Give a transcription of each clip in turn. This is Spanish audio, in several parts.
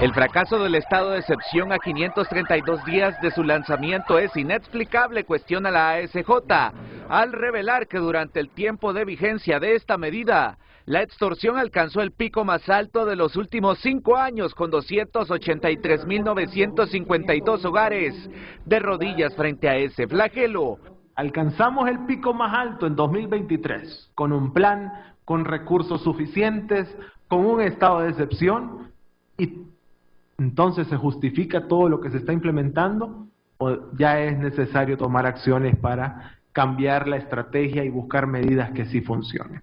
El fracaso del estado de excepción a 532 días de su lanzamiento es inexplicable, cuestiona la ASJ, al revelar que durante el tiempo de vigencia de esta medida, la extorsión alcanzó el pico más alto de los últimos 5 años, con 283.952 hogares de rodillas frente a ese flagelo. Alcanzamos el pico más alto en 2023, con un plan, con recursos suficientes, con un estado de excepción, y entonces ¿se justifica todo lo que se está implementando o ya es necesario tomar acciones para cambiar la estrategia y buscar medidas que sí funcionen?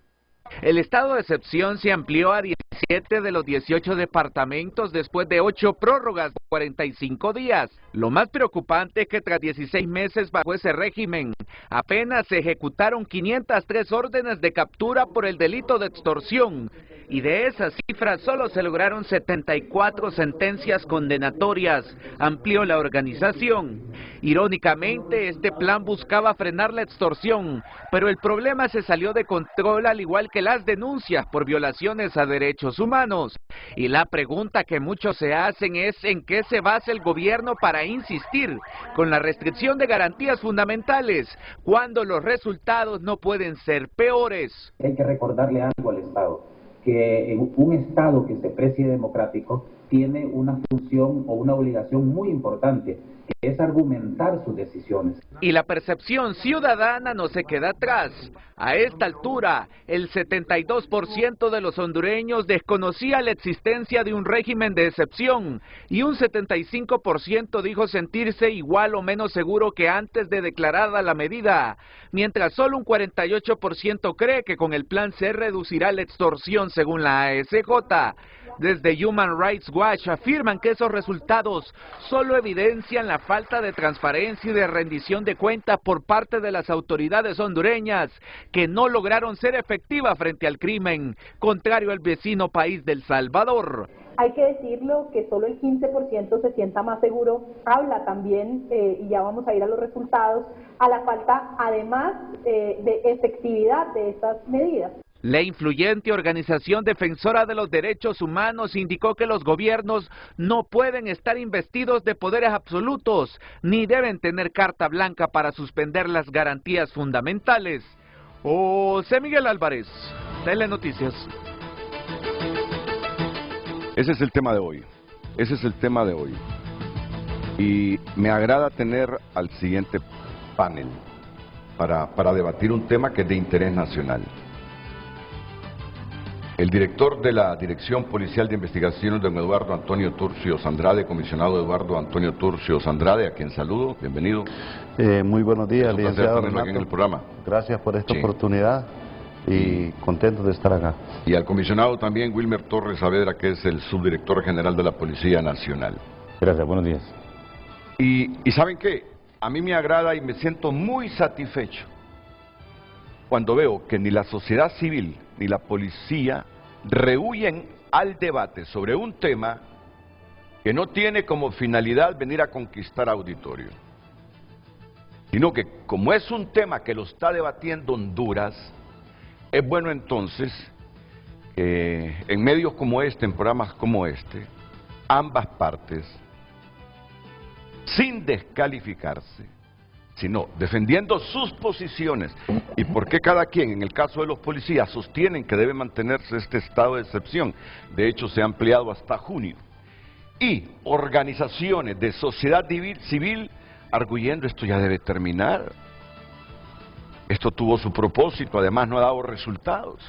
El estado de excepción se amplió a 17 de los 18 departamentos después de 8 prórrogas de 45 días. Lo más preocupante es que tras 16 meses bajo ese régimen, apenas se ejecutaron 503 órdenes de captura por el delito de extorsión, y de esas cifras solo se lograron 74 sentencias condenatorias, amplió la organización. Irónicamente, este plan buscaba frenar la extorsión, pero el problema se salió de control, al igual que las denuncias por violaciones a derechos humanos. Y la pregunta que muchos se hacen es ¿en qué se basa el gobierno para insistir con la restricción de garantías fundamentales cuando los resultados no pueden ser peores? Hay que recordarle algo al Estado, que un Estado que se precie democrático tiene una función o una obligación muy importante, que es argumentar sus decisiones. Y la percepción ciudadana no se queda atrás. A esta altura, el 72% de los hondureños desconocía la existencia de un régimen de excepción y un 75% dijo sentirse igual o menos seguro que antes de declarada la medida, mientras solo un 48% cree que con el plan se reducirá la extorsión según la ASJ. Desde Human Rights Watch afirman que esos resultados solo evidencian la falta de transparencia y de rendición de cuentas por parte de las autoridades hondureñas, que no lograron ser efectivas frente al crimen, contrario al vecino país del Salvador. Hay que decirlo que solo el 15% se sienta más seguro, habla también, y ya vamos a ir a los resultados, a la falta además de efectividad de estas medidas. La influyente organización defensora de los derechos humanos indicó que los gobiernos no pueden estar investidos de poderes absolutos, ni deben tener carta blanca para suspender las garantías fundamentales. José Miguel Álvarez, Telenoticias. Ese es el tema de hoy. Ese es el tema de hoy. Y me agrada tener al siguiente panel para debatir un tema que es de interés nacional. El director de la Dirección Policial de Investigaciones, don Eduardo Antonio Turcios Andrade, comisionado Eduardo Antonio Turcios Andrade, a quien saludo, bienvenido. Muy buenos días, licenciado Renato. Aquí en el programa. Gracias por esta oportunidad y contento de estar acá. Y al comisionado también Wilmer Torres Saavedra, que es el subdirector general de la Policía Nacional. Gracias, buenos días. Y ¿saben qué? A mí me agrada y me siento muy satisfecho cuando veo que ni la sociedad civil ni la policía rehuyen al debate sobre un tema que no tiene como finalidad venir a conquistar auditorio, sino que como es un tema que lo está debatiendo Honduras, es bueno entonces que en medios como este, en programas como este, ambas partes, sin descalificarse, sino defendiendo sus posiciones y por qué cada quien, en el caso de los policías, sostienen que debe mantenerse este estado de excepción, de hecho se ha ampliado hasta junio, y organizaciones de sociedad civil arguyendo esto ya debe terminar, esto tuvo su propósito, además no ha dado resultados,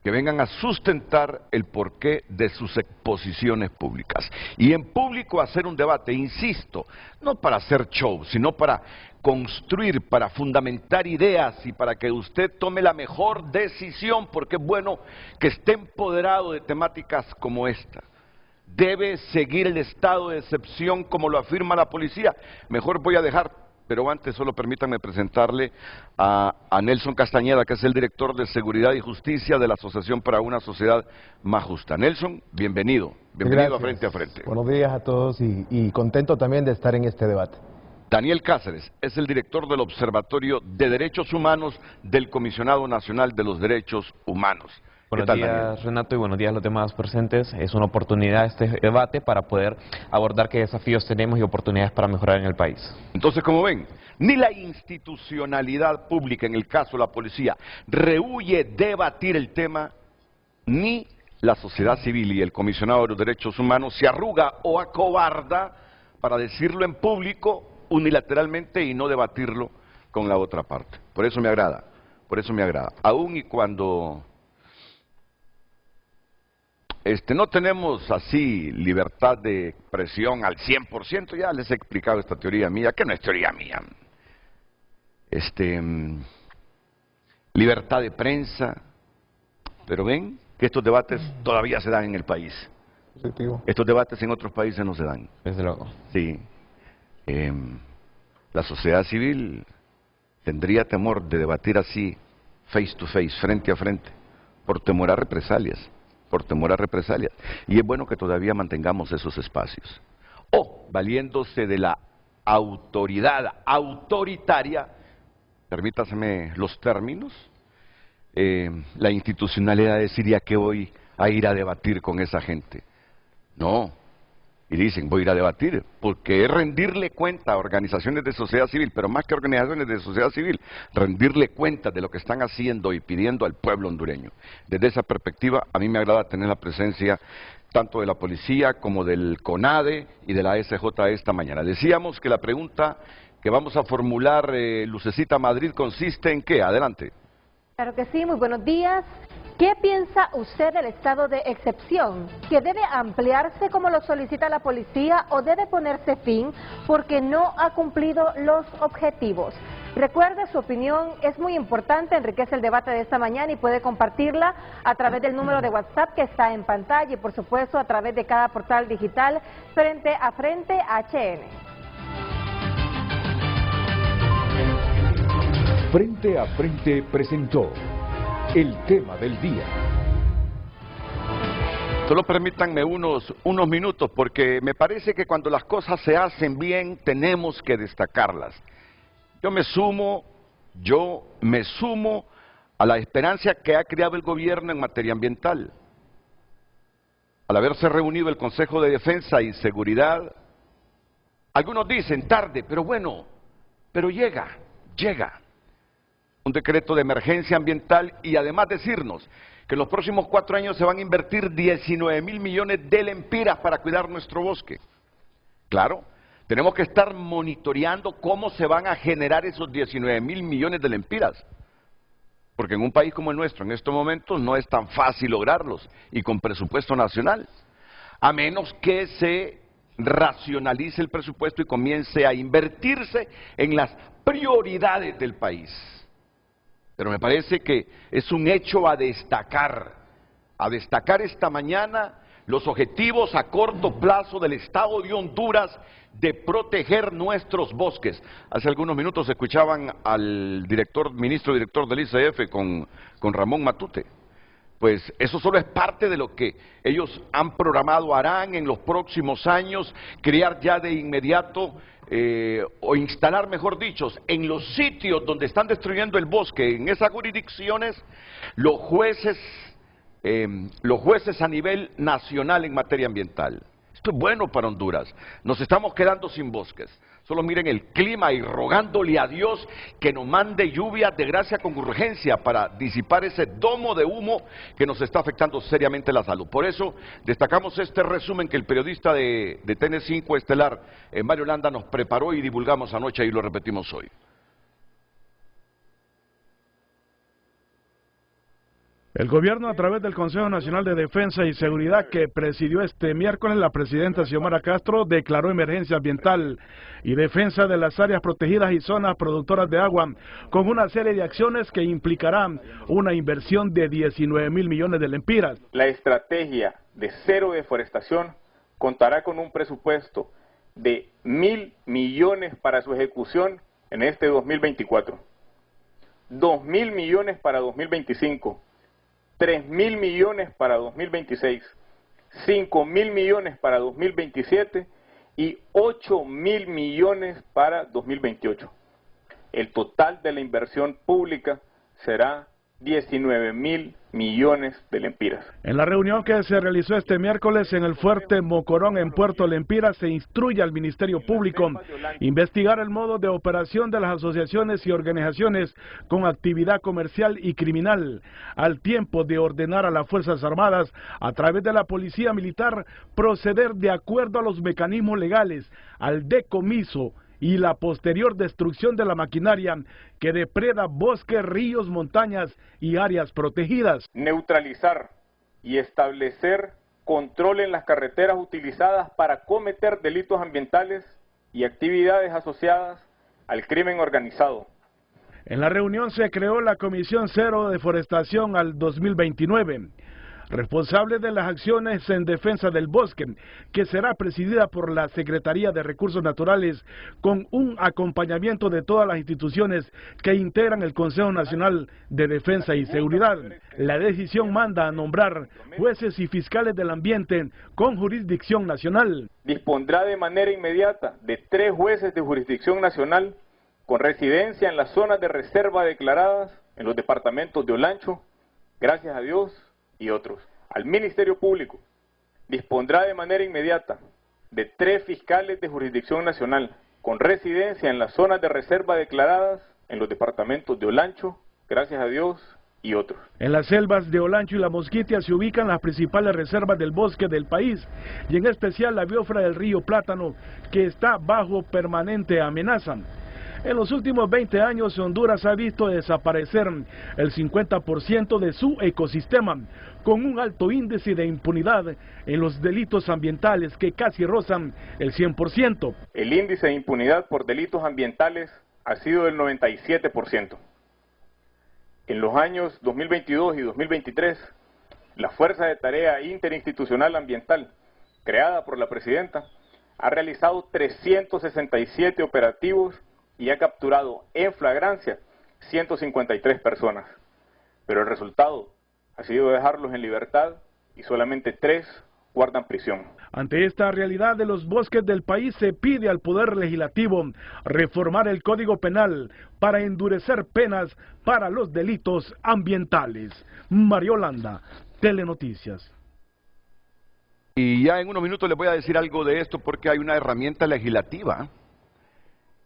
que vengan a sustentar el porqué de sus exposiciones públicas. Y en público hacer un debate, insisto, no para hacer show, sino para construir, para fundamentar ideas y para que usted tome la mejor decisión, porque es bueno que esté empoderado de temáticas como esta. Debe seguir el estado de excepción como lo afirma la policía. Mejor voy a dejar, pero antes solo permítanme presentarle a Nelson Castañeda, que es el director de Seguridad y Justicia de la Asociación para una Sociedad Más Justa. Nelson, bienvenido. Bienvenido a Frente a Frente. Buenos días a todos y contento también de estar en este debate. Daniel Cáceres es el director del Observatorio de Derechos Humanos del Comisionado Nacional de los Derechos Humanos. Buenos tal, días, Daniel? Renato, y buenos días a los demás presentes. Es una oportunidad este debate para poder abordar qué desafíos tenemos y oportunidades para mejorar en el país. Entonces, como ven, ni la institucionalidad pública, en el caso de la policía, rehúye debatir el tema, ni la sociedad civil y el comisionado de los derechos humanos se arruga o acobarda para decirlo en público unilateralmente y no debatirlo con la otra parte. Por eso me agrada, aún y cuando no tenemos así libertad de expresión al 100%, ya les he explicado esta teoría mía, que no es teoría mía. Libertad de prensa, pero ven que estos debates todavía se dan en el país. Positivo. Estos debates en otros países no se dan. Desde luego. Sí. La sociedad civil tendría temor de debatir así, face to face, frente a frente, por temor a represalias. Y es bueno que todavía mantengamos esos espacios. O, valiéndose de la autoridad autoritaria, permítaseme los términos, la institucionalidad deciría que voy a ir a debatir con esa gente. No. Y dicen, voy a ir a debatir, porque es rendirle cuenta a organizaciones de sociedad civil, pero más que organizaciones de sociedad civil, rendirle cuenta de lo que están haciendo y pidiendo al pueblo hondureño. Desde esa perspectiva, a mí me agrada tener la presencia tanto de la policía como del CONADE y de la SJ esta mañana. Decíamos que la pregunta que vamos a formular, Lucecita Madrid, consiste en ¿qué? Adelante. Claro que sí, muy buenos días. ¿Qué piensa usted del estado de excepción? ¿Que debe ampliarse como lo solicita la policía o debe ponerse fin porque no ha cumplido los objetivos? Recuerde, su opinión es muy importante, enriquece el debate de esta mañana y puede compartirla a través del número de WhatsApp que está en pantalla y por supuesto a través de cada portal digital Frente a Frente HN. Frente a Frente presentó el tema del día. Solo permítanme unos minutos, porque me parece que cuando las cosas se hacen bien, tenemos que destacarlas. Yo me sumo a la esperanza que ha creado el gobierno en materia ambiental. Al haberse reunido el Consejo de Defensa y Seguridad, algunos dicen tarde, pero bueno, pero llega. Un decreto de emergencia ambiental y además decirnos que en los próximos 4 años se van a invertir 19.000 millones de lempiras para cuidar nuestro bosque. Claro, tenemos que estar monitoreando cómo se van a generar esos 19.000 millones de lempiras. Porque en un país como el nuestro, en estos momentos, no es tan fácil lograrlos y con presupuesto nacional. A menos que se racionalice el presupuesto y comience a invertirse en las prioridades del país. Pero me parece que es un hecho a destacar esta mañana los objetivos a corto plazo del Estado de Honduras de proteger nuestros bosques. Hace algunos minutos escuchaban al ministro director del ICF con Ramón Matute. Pues eso solo es parte de lo que ellos han programado, harán en los próximos años, crear ya de inmediato o instalar, mejor dicho, en los sitios donde están destruyendo el bosque, en esas jurisdicciones, los jueces a nivel nacional en materia ambiental. Esto es bueno para Honduras. Nos estamos quedando sin bosques. Solo miren el clima y rogándole a Dios que nos mande lluvia de gracia con urgencia para disipar ese domo de humo que nos está afectando seriamente la salud. Por eso destacamos este resumen que el periodista de TN5 Estelar, Mario Landa, nos preparó y divulgamos anoche y lo repetimos hoy. El gobierno, a través del Consejo Nacional de Defensa y Seguridad que presidió este miércoles, la presidenta Xiomara Castro declaró emergencia ambiental y defensa de las áreas protegidas y zonas productoras de agua, con una serie de acciones que implicarán una inversión de 19.000 millones de lempiras. La estrategia de cero deforestación contará con un presupuesto de 1.000 millones para su ejecución en este 2024, 2.000 millones para 2025, 3.000 millones para 2026, 5.000 millones para 2027 y 8.000 millones para 2028. El total de la inversión pública será 19.000 millones de lempiras. En la reunión que se realizó este miércoles en el Fuerte Mocorón en Puerto Lempira, se instruye al Ministerio Público investigar el modo de operación de las asociaciones y organizaciones con actividad comercial y criminal, al tiempo de ordenar a las Fuerzas Armadas, a través de la Policía Militar, proceder de acuerdo a los mecanismos legales al decomiso y la posterior destrucción de la maquinaria que depreda bosques, ríos, montañas y áreas protegidas. Neutralizar y establecer control en las carreteras utilizadas para cometer delitos ambientales y actividades asociadas al crimen organizado. En la reunión se creó la Comisión Cero de Deforestación al 2029, responsable de las acciones en defensa del bosque, que será presidida por la Secretaría de Recursos Naturales, con un acompañamiento de todas las instituciones que integran el Consejo Nacional de Defensa y Seguridad. La decisión manda a nombrar jueces y fiscales del ambiente con jurisdicción nacional. Dispondrá de manera inmediata de 3 jueces de jurisdicción nacional con residencia en las zonas de reserva declaradas en los departamentos de Olancho, Gracias a Dios, y otros. Al Ministerio Público dispondrá de manera inmediata de 3 fiscales de jurisdicción nacional con residencia en las zonas de reserva declaradas en los departamentos de Olancho, Gracias a Dios, y otros. En las selvas de Olancho y La Mosquitia se ubican las principales reservas del bosque del país, y en especial la biosfera del río Plátano, que está bajo permanente amenaza. En los últimos 20 años, Honduras ha visto desaparecer el 50% de su ecosistema, con un alto índice de impunidad en los delitos ambientales que casi rozan el 100%. El índice de impunidad por delitos ambientales ha sido del 97%. En los años 2022 y 2023, la Fuerza de Tarea Interinstitucional Ambiental, creada por la Presidenta, ha realizado 367 operativos y ha capturado en flagrancia 153 personas. Pero el resultado ha sido dejarlos en libertad y solamente 3 guardan prisión. Ante esta realidad de los bosques del país, se pide al Poder Legislativo reformar el Código Penal para endurecer penas para los delitos ambientales. Mario Landa, Telenoticias. Y ya en unos minutos les voy a decir algo de esto, porque hay una herramienta legislativa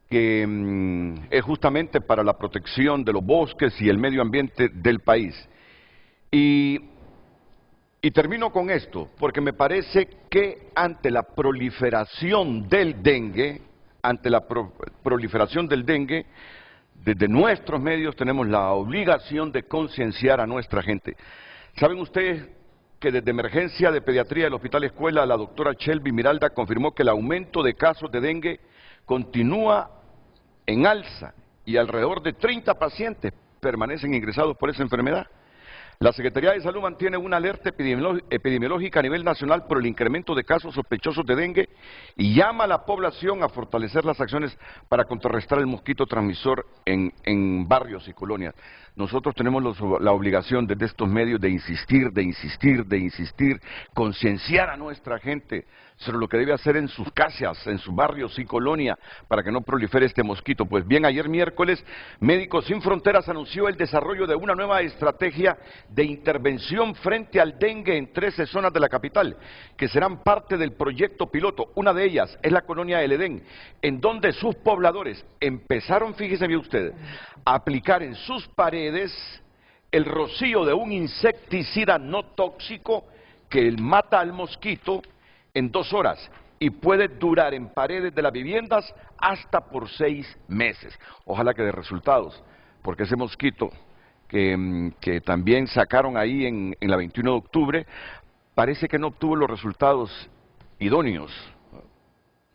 que es justamente para la protección de los bosques y el medio ambiente del país. Y termino con esto, porque me parece que ante la proliferación del dengue, desde nuestros medios tenemos la obligación de concienciar a nuestra gente. ¿Saben ustedes que desde Emergencia de Pediatría del Hospital Escuela, la doctora Shelby Miralda confirmó que el aumento de casos de dengue continúa en alza y alrededor de 30 pacientes permanecen ingresados por esa enfermedad? La Secretaría de Salud mantiene una alerta epidemiológica a nivel nacional por el incremento de casos sospechosos de dengue y llama a la población a fortalecer las acciones para contrarrestar el mosquito transmisor en barrios y colonias. Nosotros tenemos la obligación desde estos medios de insistir, concienciar a nuestra gente sobre lo que debe hacer en sus casas, en sus barrios y colonias, para que no prolifere este mosquito. Pues bien, ayer miércoles, Médicos Sin Fronteras anunció el desarrollo de una nueva estrategia de intervención frente al dengue en 13 zonas de la capital, que serán parte del proyecto piloto. Una de ellas es la colonia El Edén, en donde sus pobladores empezaron, fíjese bien ustedes, a aplicar en sus paredes el rocío de un insecticida no tóxico que mata al mosquito en 2 horas y puede durar en paredes de las viviendas hasta por 6 meses. Ojalá que dé resultados, porque ese mosquito que también sacaron ahí en la 21 de octubre, parece que no obtuvo los resultados idóneos.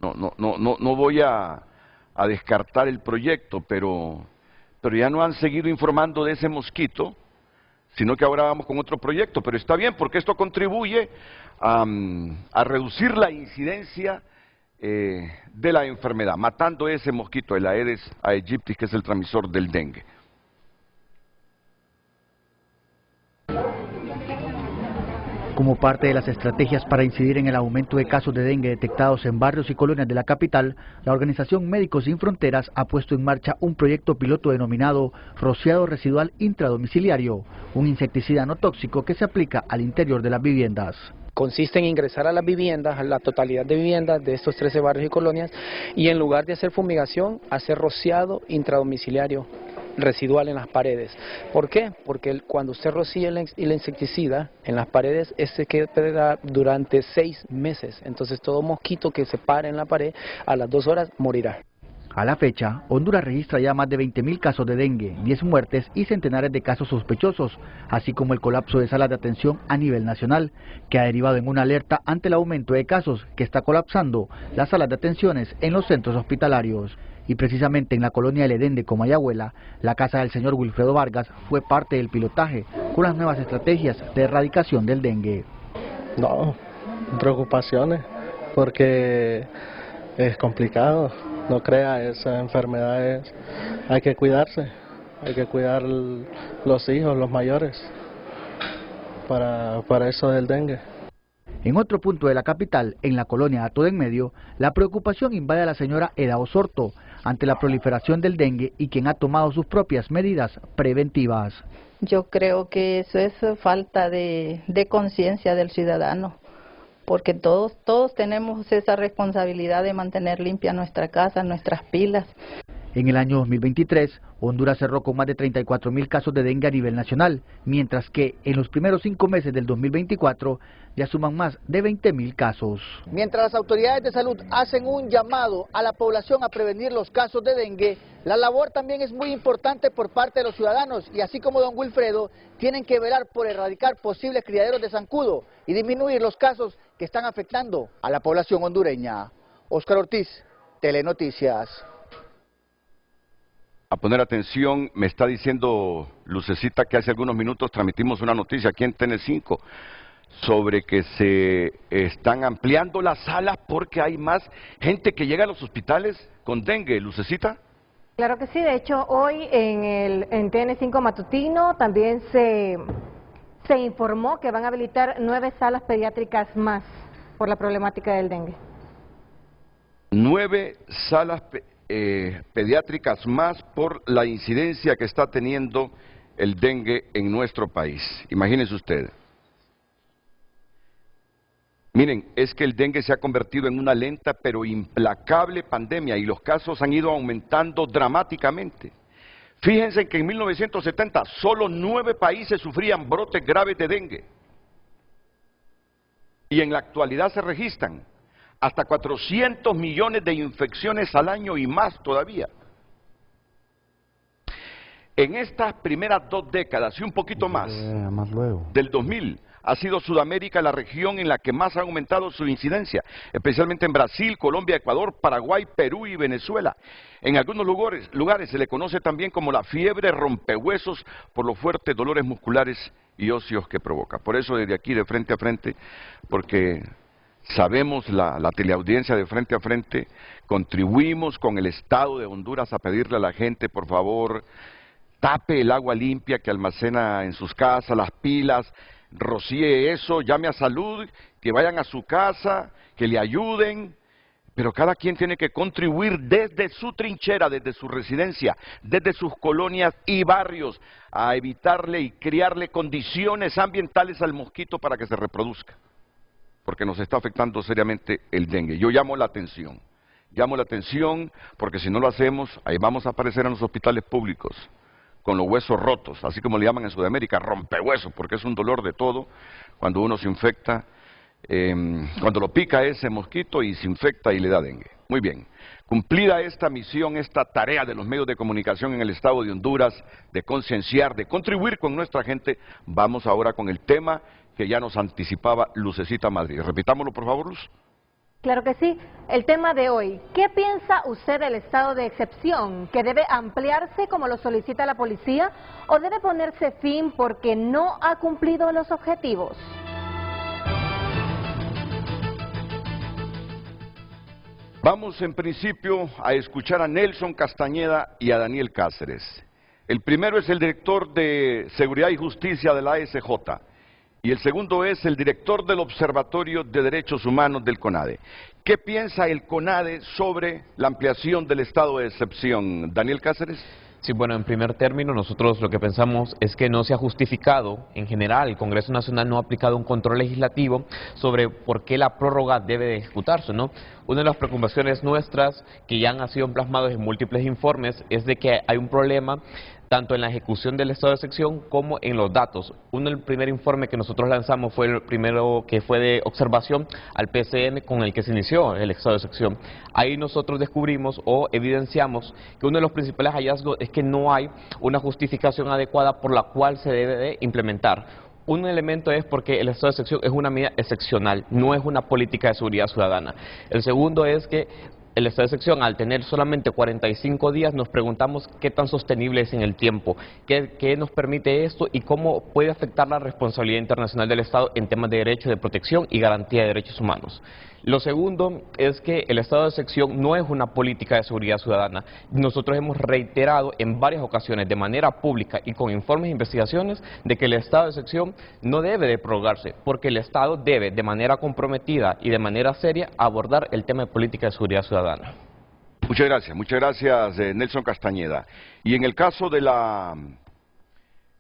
No voy a descartar el proyecto, pero ya no han seguido informando de ese mosquito, sino que ahora vamos con otro proyecto. Pero está bien, porque esto contribuye a reducir la incidencia de la enfermedad, matando ese mosquito, el Aedes aegypti, que es el transmisor del dengue. Como parte de las estrategias para incidir en el aumento de casos de dengue detectados en barrios y colonias de la capital, la organización Médicos Sin Fronteras ha puesto en marcha un proyecto piloto denominado Rociado Residual Intradomiciliario, un insecticida no tóxico que se aplica al interior de las viviendas. Consiste en ingresar a las viviendas, a la totalidad de viviendas de estos 13 barrios y colonias, y en lugar de hacer fumigación, hacer rociado intradomiciliario residual en las paredes. ¿Por qué? Porque cuando usted rocía el insecticida en las paredes, este queda durante 6 meses. Entonces todo mosquito que se pare en la pared a las 2 horas morirá. A la fecha, Honduras registra ya más de 20.000 casos de dengue, 10 muertes y centenares de casos sospechosos, así como el colapso de salas de atención a nivel nacional, que ha derivado en una alerta ante el aumento de casos que está colapsando las salas de atenciones en los centros hospitalarios. Y precisamente en la colonia del Edén de Comayagüela, la casa del señor Wilfredo Vargas fue parte del pilotaje con las nuevas estrategias de erradicación del dengue. No, preocupaciones, porque es complicado. No crea esas enfermedades, hay que cuidarse, hay que cuidar los hijos, los mayores, para eso del dengue. En otro punto de la capital, en la colonia Ato de en Medio, la preocupación invade a la señora Eda Osorto ante la proliferación del dengue y quien ha tomado sus propias medidas preventivas. Yo creo que eso es falta de conciencia del ciudadano, porque todos tenemos esa responsabilidad de mantener limpia nuestra casa, nuestras pilas. En el año 2023, Honduras cerró con más de 34.000 casos de dengue a nivel nacional, mientras que en los primeros 5 meses del 2024 ya suman más de 20.000 casos. Mientras las autoridades de salud hacen un llamado a la población a prevenir los casos de dengue, la labor también es muy importante por parte de los ciudadanos y así como don Wilfredo, tienen que velar por erradicar posibles criaderos de zancudo y disminuir los casos que están afectando a la población hondureña. Óscar Ortiz, Telenoticias. A poner atención, me está diciendo Lucecita que hace algunos minutos transmitimos una noticia aquí en TN5 sobre que se están ampliando las salas porque hay más gente que llega a los hospitales con dengue. Lucecita. Claro que sí, de hecho hoy en TN5 Matutino también se informó que van a habilitar 9 salas pediátricas más por la problemática del dengue. 9 salas pediátricas más por la incidencia que está teniendo el dengue en nuestro país. Imagínense usted. Miren, es que el dengue se ha convertido en una lenta pero implacable pandemia y los casos han ido aumentando dramáticamente. Fíjense que en 1970 solo 9 países sufrían brotes graves de dengue. Y en la actualidad se registran hasta 400 millones de infecciones al año y más todavía. En estas primeras 2 décadas y un poquito más, del 2000, ha sido Sudamérica la región en la que más ha aumentado su incidencia, especialmente en Brasil, Colombia, Ecuador, Paraguay, Perú y Venezuela. En algunos lugares se le conoce también como la fiebre rompehuesos por los fuertes dolores musculares y óseos que provoca. Por eso desde aquí de frente a frente, porque sabemos la teleaudiencia de frente a frente, contribuimos con el Estado de Honduras a pedirle a la gente, por favor, tape el agua limpia que almacena en sus casas, las pilas, rocíe eso, llame a salud, que vayan a su casa, que le ayuden, pero cada quien tiene que contribuir desde su trinchera, desde su residencia, desde sus colonias y barrios, a evitarle y crearle condiciones ambientales al mosquito para que se reproduzca, porque nos está afectando seriamente el dengue. Yo llamo la atención porque si no lo hacemos, ahí vamos a aparecer en los hospitales públicos, con los huesos rotos, así como le llaman en Sudamérica, rompehuesos, porque es un dolor de todo cuando uno se infecta, cuando lo pica ese mosquito y se infecta y le da dengue. Muy bien, cumplida esta misión, esta tarea de los medios de comunicación en el Estado de Honduras, de concienciar, de contribuir con nuestra gente, vamos ahora con el tema que ya nos anticipaba Lucecita Madrid. Repitámoslo, por favor, Luz. Claro que sí. El tema de hoy, ¿qué piensa usted del estado de excepción? ¿Que debe ampliarse como lo solicita la policía o debe ponerse fin porque no ha cumplido los objetivos? Vamos en principio a escuchar a Nelson Castañeda y a Daniel Cáceres. El primero es el director de Seguridad y Justicia de la ASJ Y el segundo es el director del Observatorio de Derechos Humanos del CONADE. ¿Qué piensa el CONADE sobre la ampliación del estado de excepción? Daniel Cáceres. Sí, bueno, en primer término, nosotros lo que pensamos es que no se ha justificado, en general, el Congreso Nacional no ha aplicado un control legislativo sobre por qué la prórroga debe de ejecutarse, ¿no? Una de las preocupaciones nuestras, que ya han sido plasmadas en múltiples informes, es de que hay un problema tanto en la ejecución del estado de excepción como en los datos. El primer informe que nosotros lanzamos fue el primero que fue de observación al PCM con el que se inició el estado de excepción. Ahí nosotros descubrimos o evidenciamos que uno de los principales hallazgos es que no hay una justificación adecuada por la cual se debe de implementar. Un elemento es porque el estado de excepción es una medida excepcional, no es una política de seguridad ciudadana. El segundo es que el estado de excepción, al tener solamente 45 días, nos preguntamos qué tan sostenible es en el tiempo, qué nos permite esto y cómo puede afectar la responsabilidad internacional del Estado en temas de derecho de protección y garantía de derechos humanos. Lo segundo es que el estado de excepción no es una política de seguridad ciudadana. Nosotros hemos reiterado en varias ocasiones de manera pública y con informes e investigaciones de que el estado de excepción no debe de prorrogarse porque el Estado debe de manera comprometida y de manera seria abordar el tema de política de seguridad ciudadana. Muchas gracias Nelson Castañeda. Y en el caso de la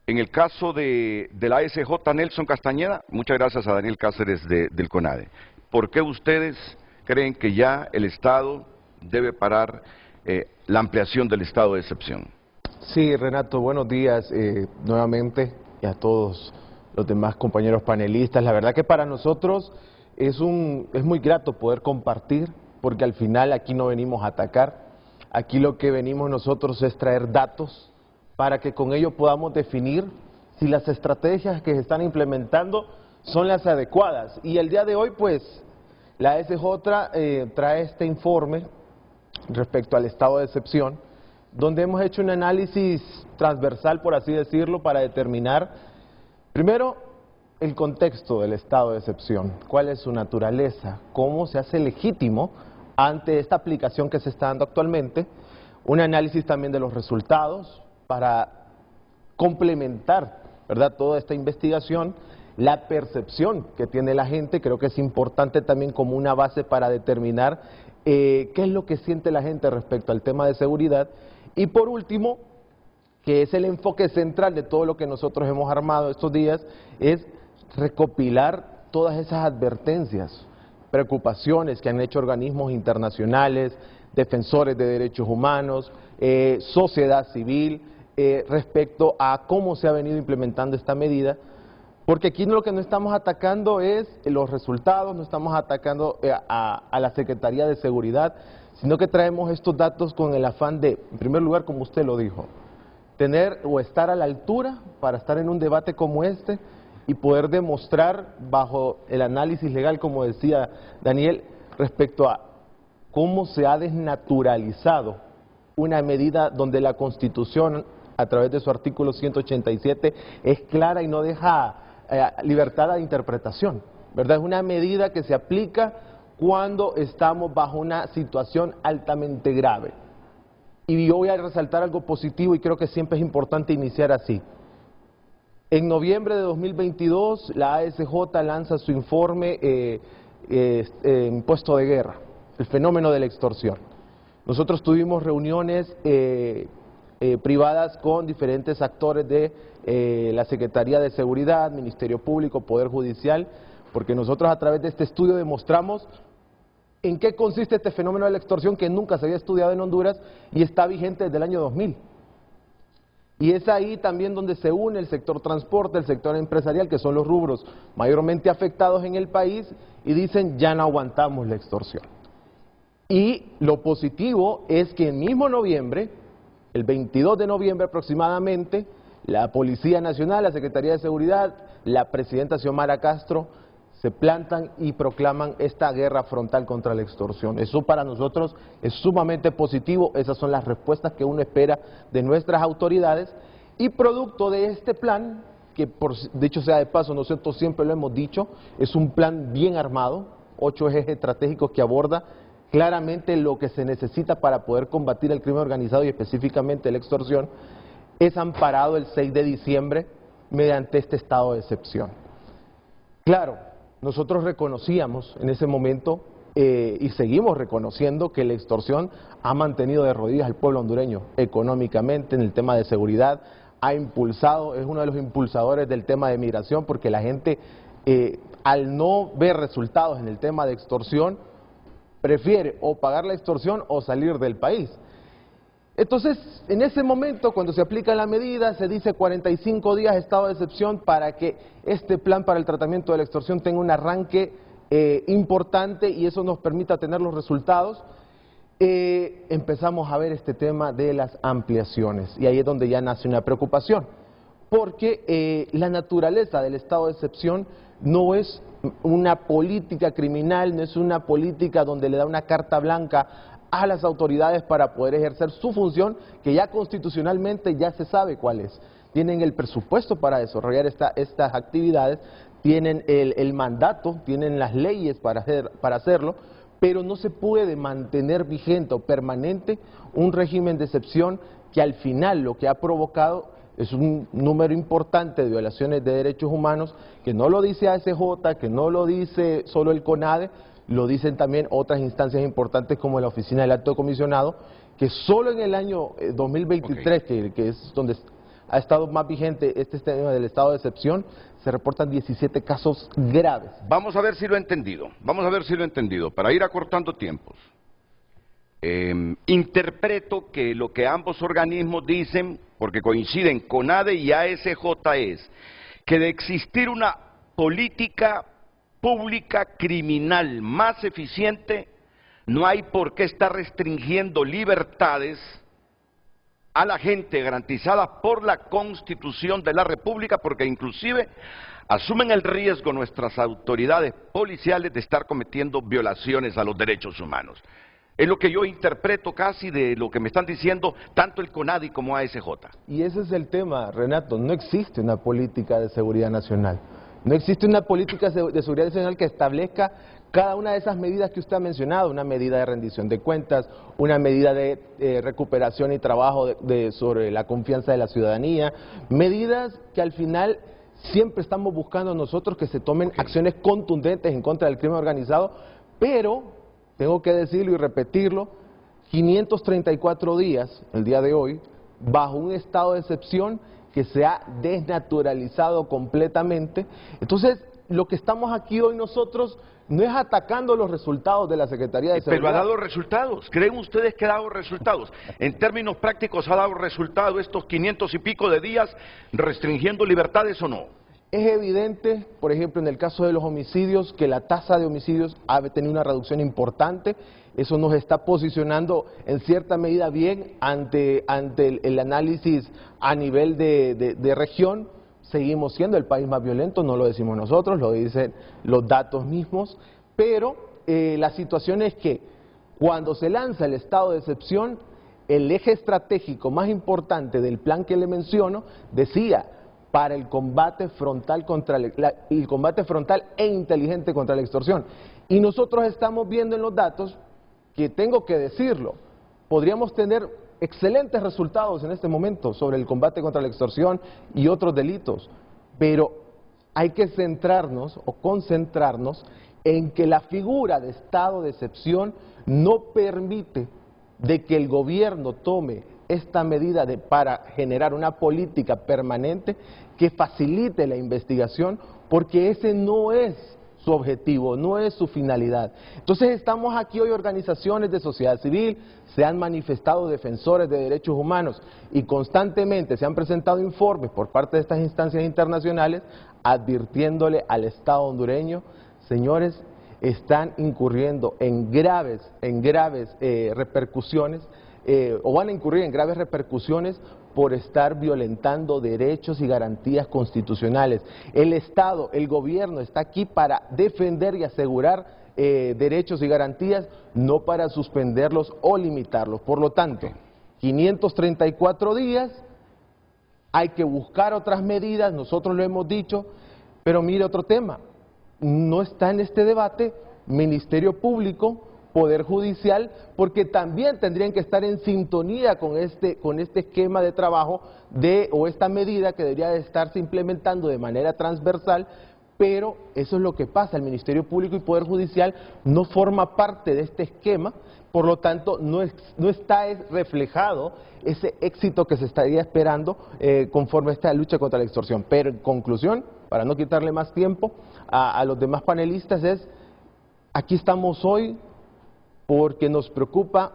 ASJ, Nelson Castañeda, muchas gracias a Daniel Cáceres del CONADE. ¿Por qué ustedes creen que ya el Estado debe parar la ampliación del estado de excepción? Sí, Renato, buenos días nuevamente y a todos los demás compañeros panelistas. La verdad que para nosotros es muy grato poder compartir, porque al final aquí no venimos a atacar, aquí lo que venimos nosotros es traer datos para que con ello podamos definir si las estrategias que se están implementando son las adecuadas. Y el día de hoy, pues, la SJ trae este informe respecto al estado de excepción, donde hemos hecho un análisis transversal, por así decirlo, para determinar, primero, el contexto del estado de excepción, cuál es su naturaleza, cómo se hace legítimo ante esta aplicación que se está dando actualmente, un análisis también de los resultados para complementar, ¿verdad?, toda esta investigación, la percepción que tiene la gente. Creo que es importante también como una base para determinar qué es lo que siente la gente respecto al tema de seguridad. Y por último, que es el enfoque central de todo lo que nosotros hemos armado estos días, es recopilar todas esas advertencias, preocupaciones que han hecho organismos internacionales, defensores de derechos humanos, sociedad civil, respecto a cómo se ha venido implementando esta medida. Porque aquí lo que no estamos atacando es los resultados, no estamos atacando a la Secretaría de Seguridad, sino que traemos estos datos con el afán de, en primer lugar, como usted lo dijo, tener o estar a la altura para estar en un debate como este y poder demostrar bajo el análisis legal, como decía Daniel, respecto a cómo se ha desnaturalizado una medida donde la Constitución, a través de su artículo 187, es clara y no deja libertad de interpretación, ¿verdad? Es una medida que se aplica cuando estamos bajo una situación altamente grave. Y yo voy a resaltar algo positivo y creo que siempre es importante iniciar así. En noviembre de 2022, la ASJ lanza su informe Impuesto de Guerra, el fenómeno de la extorsión. Nosotros tuvimos reuniones privadas con diferentes actores de la Secretaría de Seguridad, Ministerio Público, Poder Judicial, porque nosotros a través de este estudio demostramos en qué consiste este fenómeno de la extorsión que nunca se había estudiado en Honduras y está vigente desde el año 2000. Y es ahí también donde se une el sector transporte, el sector empresarial, que son los rubros mayormente afectados en el país, y dicen ya no aguantamos la extorsión. Y lo positivo es que en mismo noviembre, el 22 de noviembre aproximadamente, la Policía Nacional, la Secretaría de Seguridad, la presidenta Xiomara Castro se plantan y proclaman esta guerra frontal contra la extorsión. Eso para nosotros es sumamente positivo, esas son las respuestas que uno espera de nuestras autoridades, y producto de este plan, que por dicho sea de paso, nosotros siempre lo hemos dicho, es un plan bien armado, 8 ejes estratégicos que aborda claramente lo que se necesita para poder combatir el crimen organizado y específicamente la extorsión, es amparado el 6 de diciembre mediante este estado de excepción. Claro, nosotros reconocíamos en ese momento y seguimos reconociendo que la extorsión ha mantenido de rodillas al pueblo hondureño económicamente, en el tema de seguridad, ha impulsado, es uno de los impulsadores del tema de migración, porque la gente al no ver resultados en el tema de extorsión, prefiere o pagar la extorsión o salir del país. Entonces, en ese momento, cuando se aplica la medida, se dice 45 días estado de excepción para que este plan para el tratamiento de la extorsión tenga un arranque importante y eso nos permita tener los resultados. Empezamos a ver este tema de las ampliaciones y ahí es donde ya nace una preocupación, porque la naturaleza del estado de excepción no es una política criminal, no es una política donde le da una carta blanca a las autoridades para poder ejercer su función, que ya constitucionalmente ya se sabe cuál es. Tienen el presupuesto para desarrollar estas actividades, tienen el mandato, tienen las leyes para hacerlo, pero no se puede mantener vigente o permanente un régimen de excepción que al final lo que ha provocado es un número importante de violaciones de derechos humanos, que no lo dice ASJ, que no lo dice solo el CONADE, lo dicen también otras instancias importantes como la Oficina del Alto Comisionado, que solo en el año 2023, que es donde ha estado más vigente este tema del estado de excepción, se reportan 17 casos graves. Vamos a ver si lo he entendido, para ir acortando tiempos. Interpreto que lo que ambos organismos dicen, porque coinciden CONADE y ASJ, es que de existir una política pública criminal más eficiente, no hay por qué estar restringiendo libertades a la gente garantizadas por la Constitución de la República, porque inclusive asumen el riesgo nuestras autoridades policiales de estar cometiendo violaciones a los derechos humanos. Es lo que yo interpreto casi de lo que me están diciendo tanto el CONADE como ASJ. Y ese es el tema, Renato, no existe una política de seguridad nacional. No existe una política de seguridad nacional que establezca cada una de esas medidas que usted ha mencionado, una medida de rendición de cuentas, una medida de recuperación y trabajo sobre la confianza de la ciudadanía, medidas que al final siempre estamos buscando nosotros que se tomen acciones contundentes en contra del crimen organizado, pero tengo que decirlo y repetirlo, 534 días, el día de hoy, bajo un estado de excepción que se ha desnaturalizado completamente. Entonces, lo que estamos aquí hoy nosotros no es atacando los resultados de la Secretaría de Seguridad. Pero ha dado resultados. ¿Creen ustedes que ha dado resultados? En términos prácticos, ¿ha dado resultados estos 500 y pico de días restringiendo libertades o no? Es evidente, por ejemplo, en el caso de los homicidios, que la tasa de homicidios ha tenido una reducción importante. Eso nos está posicionando en cierta medida bien ante el análisis a nivel de región. Seguimos siendo el país más violento, no lo decimos nosotros, lo dicen los datos mismos, pero la situación es que cuando se lanza el estado de excepción, el eje estratégico más importante del plan que le menciono decía para el combate frontal el combate frontal e inteligente contra la extorsión. Y nosotros estamos viendo en los datos que, tengo que decirlo, podríamos tener excelentes resultados en este momento sobre el combate contra la extorsión y otros delitos, pero hay que centrarnos o concentrarnos en que la figura de estado de excepción no permite de que el gobierno tome esta medida para generar una política permanente que facilite la investigación, porque ese no es su objetivo, no es su finalidad. Entonces estamos aquí hoy, organizaciones de sociedad civil, se han manifestado defensores de derechos humanos y constantemente se han presentado informes por parte de estas instancias internacionales advirtiéndole al Estado hondureño, señores, están incurriendo en graves repercusiones, o van a incurrir en graves repercusiones por estar violentando derechos y garantías constitucionales. El Estado, el gobierno está aquí para defender y asegurar derechos y garantías, no para suspenderlos o limitarlos. Por lo tanto, 534 días, hay que buscar otras medidas, nosotros lo hemos dicho, pero mire otro tema, no está en este debate Ministerio Público, Poder Judicial, porque también tendrían que estar en sintonía con este esquema de trabajo o esta medida que debería de estarse implementando de manera transversal pero eso es lo que pasa, el Ministerio Público y Poder Judicial no forma parte de este esquema, por lo tanto no está reflejado ese éxito que se estaría esperando conforme a esta lucha contra la extorsión. Pero en conclusión, para no quitarle más tiempo a los demás panelistas, aquí estamos hoy porque nos preocupa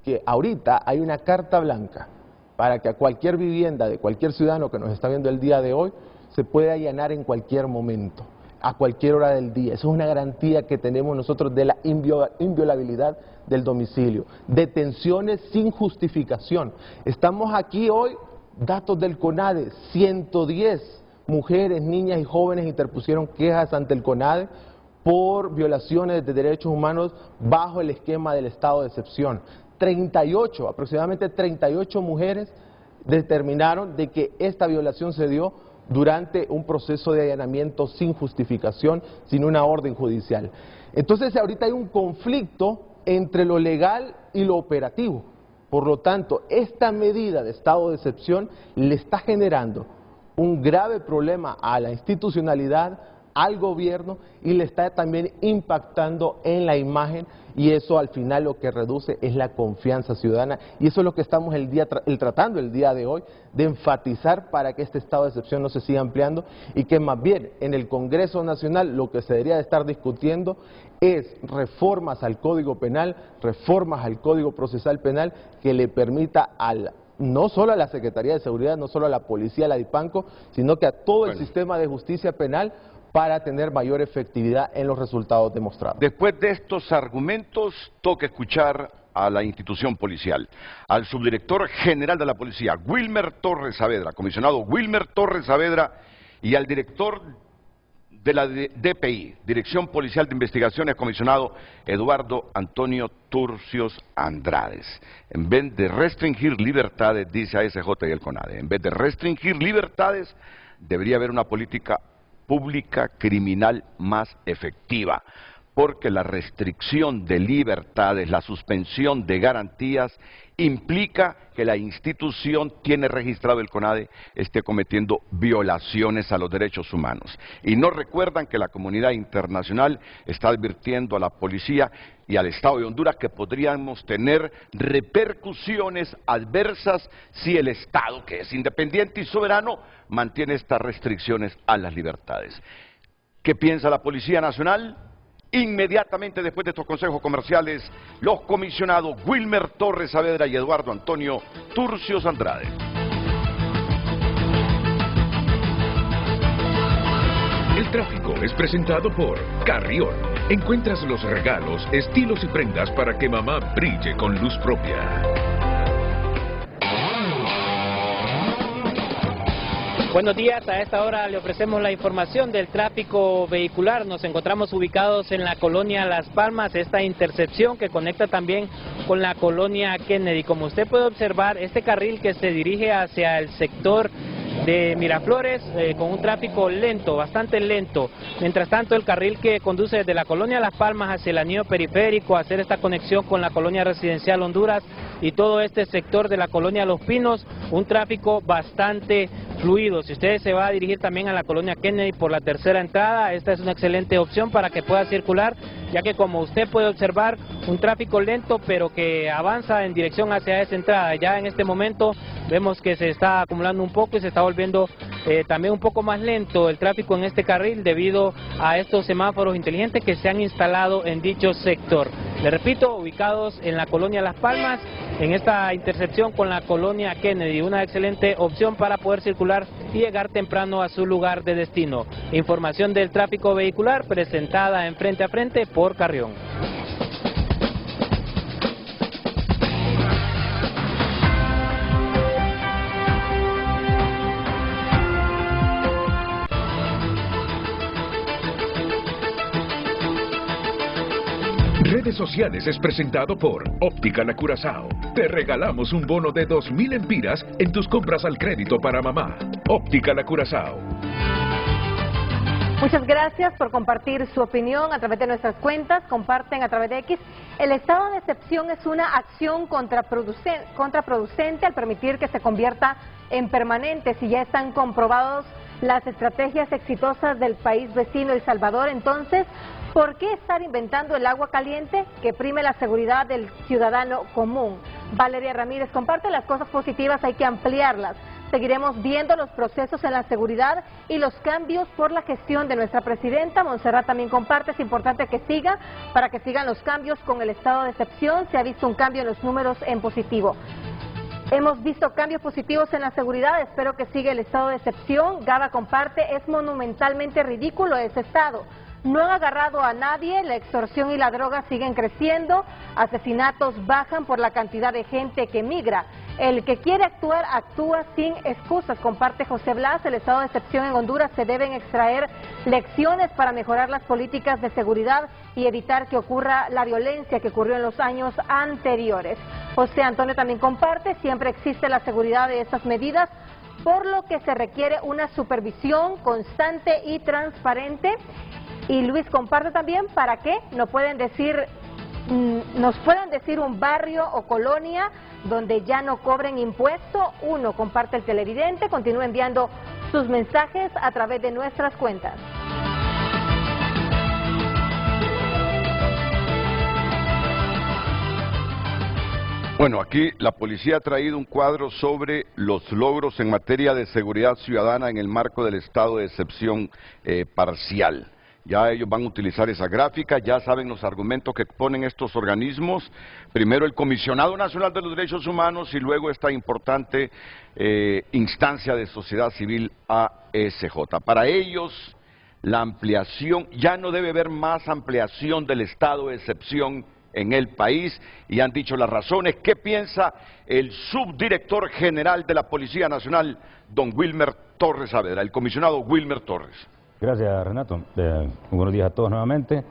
que ahorita hay una carta blanca para que a cualquier vivienda de cualquier ciudadano que nos está viendo el día de hoy se puede allanar en cualquier momento, a cualquier hora del día. Eso es una garantía que tenemos nosotros de la inviolabilidad del domicilio. Detenciones sin justificación. Estamos aquí hoy, datos del CONADE, 110 mujeres, niñas y jóvenes interpusieron quejas ante el CONADE por violaciones de derechos humanos bajo el esquema del estado de excepción. Aproximadamente 38 mujeres determinaron de que esta violación se dio durante un proceso de allanamiento sin justificación, sin una orden judicial. Entonces ahorita hay un conflicto entre lo legal y lo operativo. Por lo tanto, esta medida de estado de excepción le está generando un grave problema a la institucionalidad, al gobierno, y le está también impactando en la imagen, y eso al final lo que reduce es la confianza ciudadana, y eso es lo que estamos tratando el día de hoy, de enfatizar para que este estado de excepción no se siga ampliando, y que más bien en el Congreso Nacional lo que se debería de estar discutiendo es reformas al Código Penal, reformas al Código Procesal Penal que le permita no solo a la Secretaría de Seguridad, no solo a la Policía, a la DIPANCO, sino que a todo el sistema de justicia penal, para tener mayor efectividad en los resultados demostrados. Después de estos argumentos, toca escuchar a la institución policial, al subdirector general de la policía, Wilmer Torres Saavedra, comisionado Wilmer Torres Saavedra, y al director de la DPI, Dirección Policial de Investigaciones, comisionado Eduardo Antonio Turcios Andrades. En vez de restringir libertades, dice ASJ y el CONADE, en vez de restringir libertades, debería haber una política pública criminal más efectiva, porque la restricción de libertades, la suspensión de garantías, implica que la institución tiene registrado el CONADE esté cometiendo violaciones a los derechos humanos. Y no recuerdan que la comunidad internacional está advirtiendo a la policía y al Estado de Honduras que podríamos tener repercusiones adversas si el Estado, que es independiente y soberano, mantiene estas restricciones a las libertades. ¿Qué piensa la Policía Nacional? Inmediatamente después de estos consejos comerciales, los comisionados Wilmer Torres Saavedra y Eduardo Antonio Turcios Andrade. El tráfico es presentado por Carrión. Encuentras los regalos, estilos y prendas para que mamá brille con luz propia. Buenos días, a esta hora le ofrecemos la información del tráfico vehicular. Nos encontramos ubicados en la colonia Las Palmas, esta intersección que conecta también con la colonia Kennedy. Como usted puede observar, este carril que se dirige hacia el sector de Miraflores con un tráfico lento, bastante lento. Mientras tanto, el carril que conduce desde la colonia Las Palmas hacia el anillo periférico, a hacer esta conexión con la colonia residencial Honduras y todo este sector de la colonia Los Pinos, un tráfico bastante fluido. Si usted se va a dirigir también a la colonia Kennedy por la tercera entrada, esta es una excelente opción para que pueda circular, ya que como usted puede observar, un tráfico lento pero que avanza en dirección hacia esa entrada. Ya en este momento vemos que se está acumulando un poco y se está volviendo también un poco más lento el tráfico en este carril debido a estos semáforos inteligentes que se han instalado en dicho sector. Le repito, ubicados en la colonia Las Palmas, en esta intersección con la colonia Kennedy, una excelente opción para poder circular y llegar temprano a su lugar de destino. Información del tráfico vehicular presentada en Frente a Frente por Carrión. Redes Sociales es presentado por Óptica La Curazao. Te regalamos un bono de 2.000 empiras en tus compras al crédito para mamá. Óptica La Curazao. Muchas gracias por compartir su opinión a través de nuestras cuentas. Comparten a través de X. El estado de excepción es una acción contraproducente al permitir que se convierta en permanente si ya están comprobados las estrategias exitosas del país vecino El Salvador. Entonces, ¿por qué estar inventando el agua caliente? Que prime la seguridad del ciudadano común. Valeria Ramírez comparte: las cosas positivas hay que ampliarlas. Seguiremos viendo los procesos en la seguridad y los cambios por la gestión de nuestra presidenta. Montserrat también comparte: es importante que siga, para que sigan los cambios con el estado de excepción. Se ha visto un cambio en los números en positivo. Hemos visto cambios positivos en la seguridad, espero que siga el estado de excepción. Gaba comparte: es monumentalmente ridículo ese estado. No han agarrado a nadie, la extorsión y la droga siguen creciendo, asesinatos bajan por la cantidad de gente que migra. El que quiere actuar, actúa sin excusas, comparte José Blas. El estado de excepción en Honduras: se deben extraer lecciones para mejorar las políticas de seguridad y evitar que ocurra la violencia que ocurrió en los años anteriores. José Antonio también comparte: siempre existe la seguridad de estas medidas, por lo que se requiere una supervisión constante y transparente. Y Luis comparte también: ¿para qué? Nos pueden decir un barrio o colonia donde ya no cobren impuesto. Uno, comparte el televidente. Continúa enviando sus mensajes a través de nuestras cuentas. Bueno, aquí la policía ha traído un cuadro sobre los logros en materia de seguridad ciudadana en el marco del estado de excepción parcial. Ya ellos van a utilizar esa gráfica, ya saben los argumentos que ponen estos organismos. Primero el Comisionado Nacional de los Derechos Humanos y luego esta importante instancia de sociedad civil ASJ. Para ellos, la ampliación, ya no debe haber más ampliación del estado de excepción en el país, y han dicho las razones. ¿Qué piensa el subdirector general de la Policía Nacional, don Wilmer Torres Saavedra, el comisionado Wilmer Torres? Gracias, Renato. Buenos días a todos nuevamente.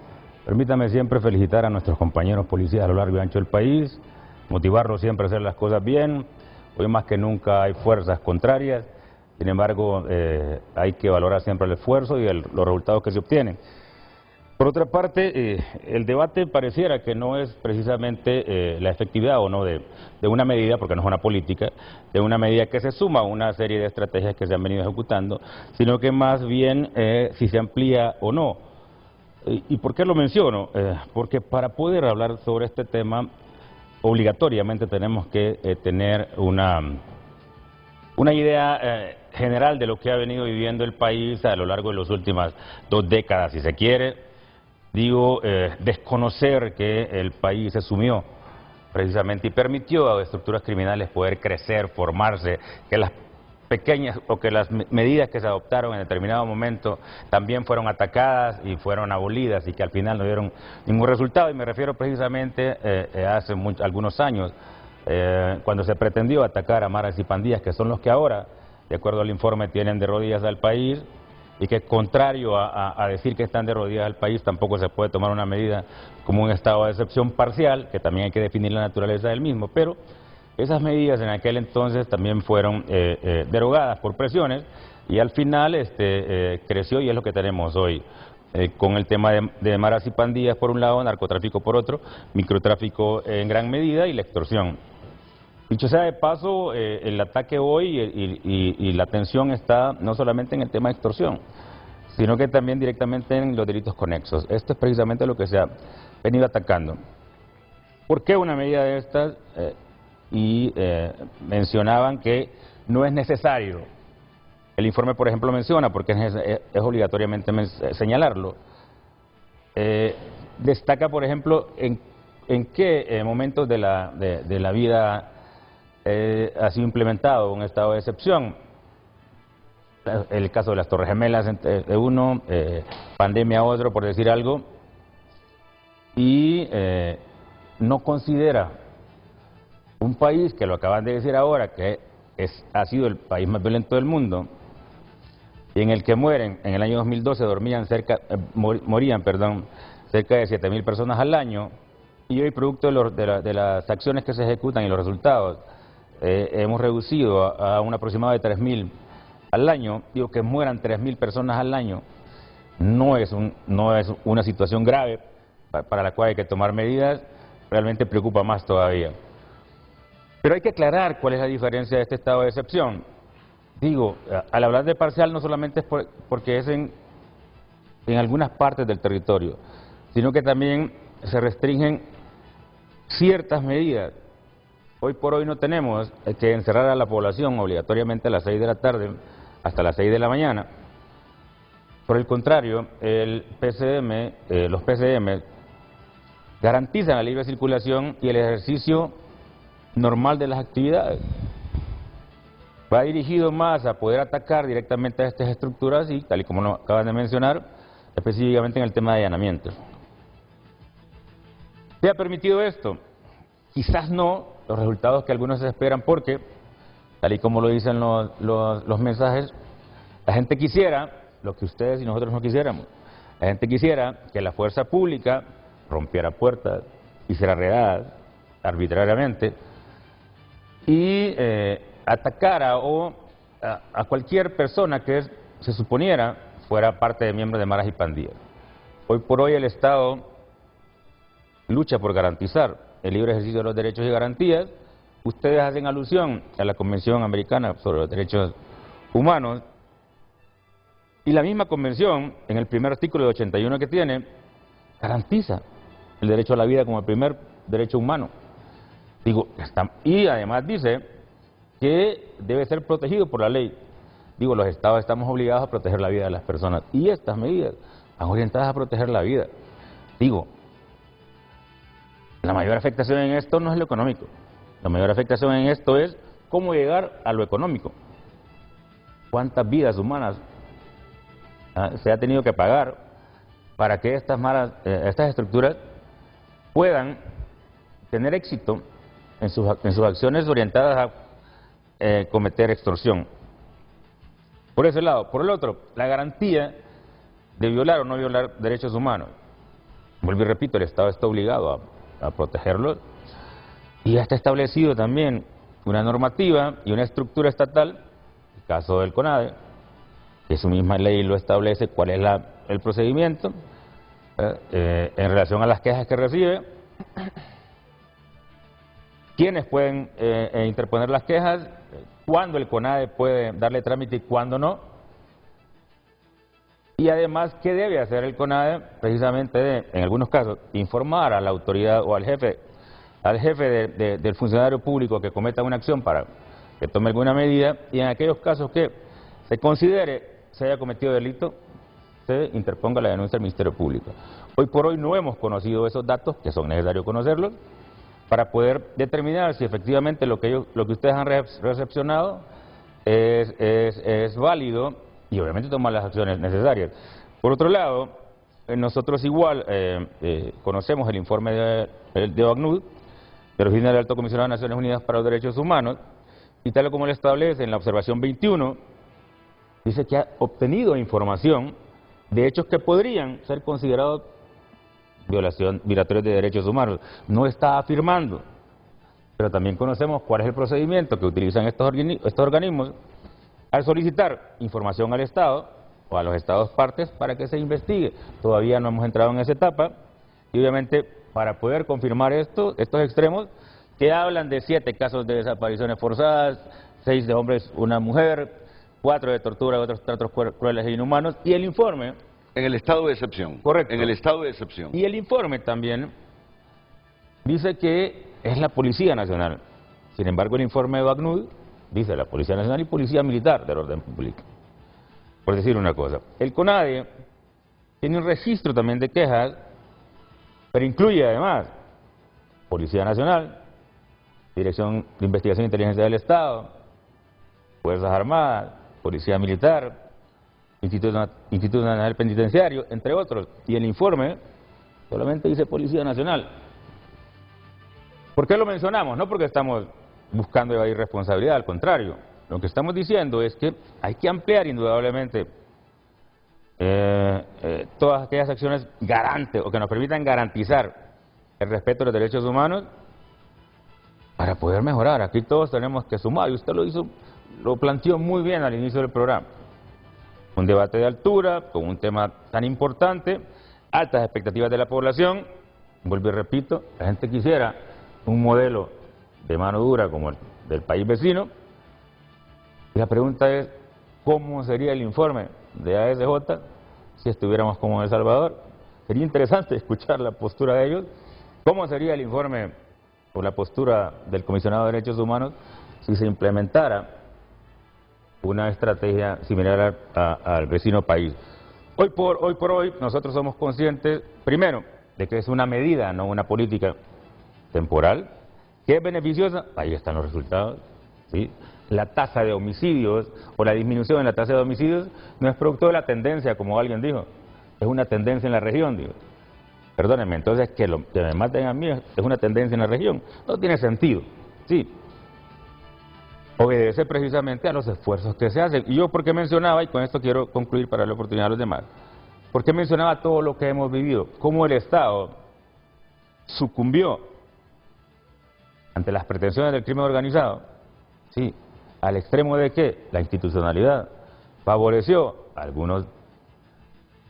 Permítame siempre felicitar a nuestros compañeros policías a lo largo y ancho del país, motivarlos siempre a hacer las cosas bien. Hoy más que nunca hay fuerzas contrarias, sin embargo hay que valorar siempre el esfuerzo y los resultados que se obtienen. Por otra parte, el debate pareciera que no es precisamente la efectividad o no de una medida, porque no es una política, de una medida que se suma a una serie de estrategias que se han venido ejecutando, sino que más bien si se amplía o no. ¿Y por qué lo menciono? Porque para poder hablar sobre este tema, obligatoriamente tenemos que tener una idea general de lo que ha venido viviendo el país a lo largo de las últimas 2 décadas, si se quiere. Digo, desconocer que el país se sumió precisamente y permitió a estructuras criminales poder crecer, formarse, que las pequeñas o que las medidas que se adoptaron en determinado momento también fueron atacadas y fueron abolidas y que al final no dieron ningún resultado. Y me refiero precisamente hace algunos años, cuando se pretendió atacar a maras y pandillas, que son los que ahora, de acuerdo al informe, tienen de rodillas al país, y que contrario a decir que están de rodillas al país, tampoco se puede tomar una medida como un estado de excepción parcial, que también hay que definir la naturaleza del mismo, pero esas medidas en aquel entonces también fueron derogadas por presiones y al final creció y es lo que tenemos hoy, con el tema de maras y pandillas por un lado, narcotráfico por otro, microtráfico en gran medida y la extorsión. Dicho sea de paso, el ataque hoy y la atención está no solamente en el tema de extorsión, sino que también directamente en los delitos conexos. Esto es precisamente lo que se ha venido atacando. ¿Por qué una medida de estas? Mencionaban que no es necesario. El informe, por ejemplo, menciona, porque es obligatoriamente señalarlo, destaca, por ejemplo, en qué momentos de la vida ha sido implementado un estado de excepción. El caso de las Torres Gemelas de uno, pandemia otro, por decir algo, y no considera un país que lo acaban de decir ahora, que ha sido el país más violento del mundo, y en el que mueren, en el año 2012 morían cerca de 7.000 personas al año, y hoy producto de las acciones que se ejecutan y los resultados, hemos reducido a un aproximado de 3.000 al año. Digo, que mueran 3.000 personas al año no es una situación grave para la cual hay que tomar medidas, realmente preocupa más todavía. Pero hay que aclarar cuál es la diferencia de este estado de excepción. Digo, al hablar de parcial no solamente es porque es en algunas partes del territorio, sino que también se restringen ciertas medidas. Hoy por hoy no tenemos que encerrar a la población obligatoriamente a las 6 de la tarde hasta las 6 de la mañana. Por el contrario, los PCM garantizan la libre circulación y el ejercicio normal de las actividades. Va dirigido más a poder atacar directamente a estas estructuras y, tal y como lo acaban de mencionar, específicamente en el tema de allanamiento. ¿Se ha permitido esto? Quizás no los resultados que algunos esperan porque, tal y como lo dicen los mensajes, la gente quisiera lo que ustedes y nosotros no quisiéramos. La gente quisiera que la fuerza pública rompiera puertas, hiciera redadas arbitrariamente y atacara a cualquier persona que se suponiera fuera parte de miembros de maras y pandillas. Hoy por hoy el Estado lucha por garantizar el libre ejercicio de los derechos y garantías. Ustedes hacen alusión a la Convención Americana sobre los Derechos Humanos y la misma convención, en el primer artículo de 81 que tiene, garantiza el derecho a la vida como el primer derecho humano. Y además dice que debe ser protegido por la ley. Digo, los estados estamos obligados a proteger la vida de las personas y estas medidas van orientadas a proteger la vida. Digo, la mayor afectación en esto no es lo económico, la mayor afectación en esto es cómo llegar a lo económico. ¿Cuántas vidas humanas se ha tenido que pagar para que estas estructuras puedan tener éxito en sus acciones orientadas a cometer extorsión? Por ese lado. Por el otro, la garantía de violar o no violar derechos humanos. Vuelvo y repito, el Estado está obligado a protegerlos y ya está establecido también una normativa y una estructura estatal, el caso del CONADE, que su misma ley lo establece cuál es el procedimiento en relación a las quejas que recibe, quiénes pueden interponer las quejas, cuándo el CONADE puede darle trámite y cuándo no, y además qué debe hacer el CONADE precisamente en algunos casos, informar a la autoridad o al jefe del funcionario público que cometa una acción para que tome alguna medida, y en aquellos casos que se considere se haya cometido delito, se interponga la denuncia al Ministerio Público. Hoy por hoy no hemos conocido esos datos, que son necesarios conocerlos, para poder determinar si efectivamente lo que ustedes han recepcionado es válido y obviamente tomar las acciones necesarias. Por otro lado, nosotros igual conocemos el informe de OACNUD, de la Oficina del Alto Comisionado de Naciones Unidas para los Derechos Humanos, y tal como le establece en la observación 21, dice que ha obtenido información de hechos que podrían ser considerados violatorios de derechos humanos. No está afirmando, pero también conocemos cuál es el procedimiento que utilizan estos organismos al solicitar información al Estado o a los Estados partes para que se investigue. Todavía no hemos entrado en esa etapa y obviamente para poder confirmar estos extremos que hablan de 7 casos de desapariciones forzadas, 6 de hombres, una mujer, 4 de tortura, otros tratos crueles e inhumanos, y el informe... En el estado de excepción. Correcto. En el estado de excepción. Y el informe también dice que es la Policía Nacional. Sin embargo, el informe de OACNUD dice la Policía Nacional y Policía Militar del Orden Público. Por decir una cosa. El CONADE tiene un registro también de quejas, pero incluye además Policía Nacional, Dirección de Investigación e Inteligencia del Estado, Fuerzas Armadas, Policía Militar, Instituto Nacional Penitenciario, entre otros. Y el informe solamente dice Policía Nacional. ¿Por qué lo mencionamos? No porque estamos buscando evadir responsabilidad, al contrario. Lo que estamos diciendo es que hay que ampliar indudablemente todas aquellas acciones garantes o que nos permitan garantizar el respeto a los derechos humanos para poder mejorar. Aquí todos tenemos que sumar, y usted lo planteó muy bien al inicio del programa. Un debate de altura, con un tema tan importante, altas expectativas de la población. Vuelvo y repito, la gente quisiera un modelo de mano dura como el del país vecino, Y la pregunta es, ¿cómo sería el informe de ASJ si estuviéramos como en El Salvador? Sería interesante escuchar la postura de ellos. ¿Cómo sería el informe o la postura del Comisionado de Derechos Humanos si se implementara una estrategia similar al vecino país? Hoy por hoy nosotros somos conscientes, primero, de que es una medida, no una política temporal, que es beneficiosa. Ahí están los resultados, ¿sí? La tasa de homicidios o la disminución en la tasa de homicidios no es producto de la tendencia, como alguien dijo, es una tendencia en la región, digo. Perdónenme, entonces que me maten a mí es una tendencia en la región. No tiene sentido, sí. Obedece precisamente a los esfuerzos que se hacen. Y yo, porque mencionaba, y con esto quiero concluir para darle la oportunidad a los demás, porque mencionaba todo lo que hemos vivido, cómo el Estado sucumbió ante las pretensiones del crimen organizado, sí, al extremo de que la institucionalidad favoreció a algunos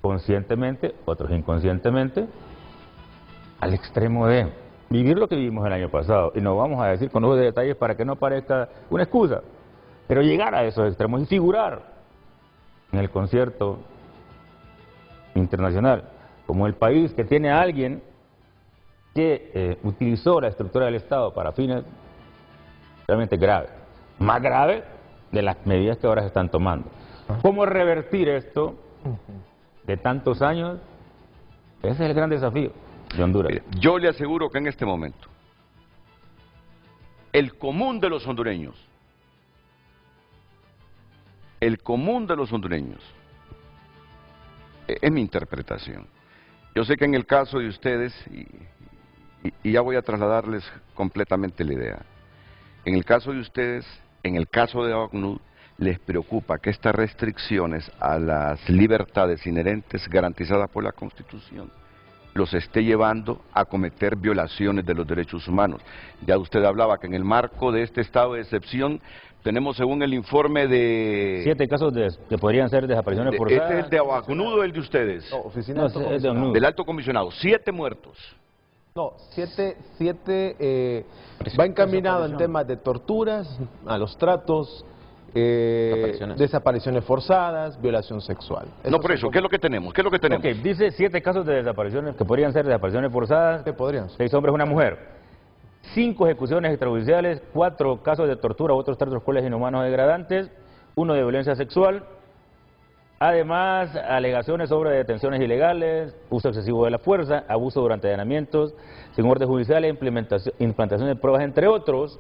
conscientemente, otros inconscientemente, al extremo de vivir lo que vivimos el año pasado. Y nos vamos a decir con los detalles para que no parezca una excusa, pero llegar a esos extremos y figurar en el concierto internacional como el país que tiene a alguien que utilizó la estructura del Estado para fines realmente graves, más graves de las medidas que ahora se están tomando. ¿Cómo revertir esto de tantos años? Ese es el gran desafío de Honduras. Yo le aseguro que en este momento el común de los hondureños, es mi interpretación. Yo sé que en el caso de ustedes, y ya voy a trasladarles completamente la idea, en el caso de ustedes, en el caso de ACNUD, les preocupa que estas restricciones a las libertades inherentes garantizadas por la Constitución los esté llevando a cometer violaciones de los derechos humanos. Ya usted hablaba que en el marco de este estado de excepción tenemos, según el informe de... 7 casos que podrían ser desapariciones forzadas. ¿Este es el de ACNUD o el de ustedes? No, oficina es de ACNUD. Del alto comisionado. 7 muertos. No, 7 va encaminado en temas de torturas, a los tratos, desapariciones forzadas, violación sexual. No, por eso, ¿qué es lo que tenemos? ¿Qué es lo que tenemos? Okay, dice 7 casos de desapariciones que podrían ser desapariciones forzadas. ¿Qué podrían? 6 hombres, una mujer. 5 ejecuciones extrajudiciales, 4 casos de tortura u otros tratos crueles, inhumanos, degradantes, 1 de violencia sexual. Además, alegaciones sobre detenciones ilegales, uso excesivo de la fuerza, abuso durante allanamientos, sin orden judicial, implantación de pruebas, entre otros,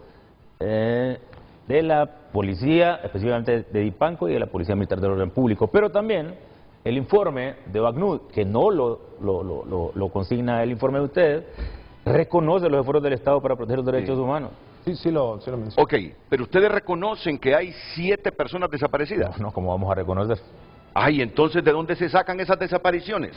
de la policía, específicamente de Dipanco y de la Policía Militar del Orden Público. Pero también el informe de ACNUD, que no lo consigna el informe de ustedes, reconoce los esfuerzos del Estado para proteger los derechos humanos. Sí lo menciono. Ok, pero ustedes reconocen que hay 7 personas desaparecidas. No, ¿cómo vamos a reconocer? Ay, entonces, ¿de dónde se sacan esas desapariciones?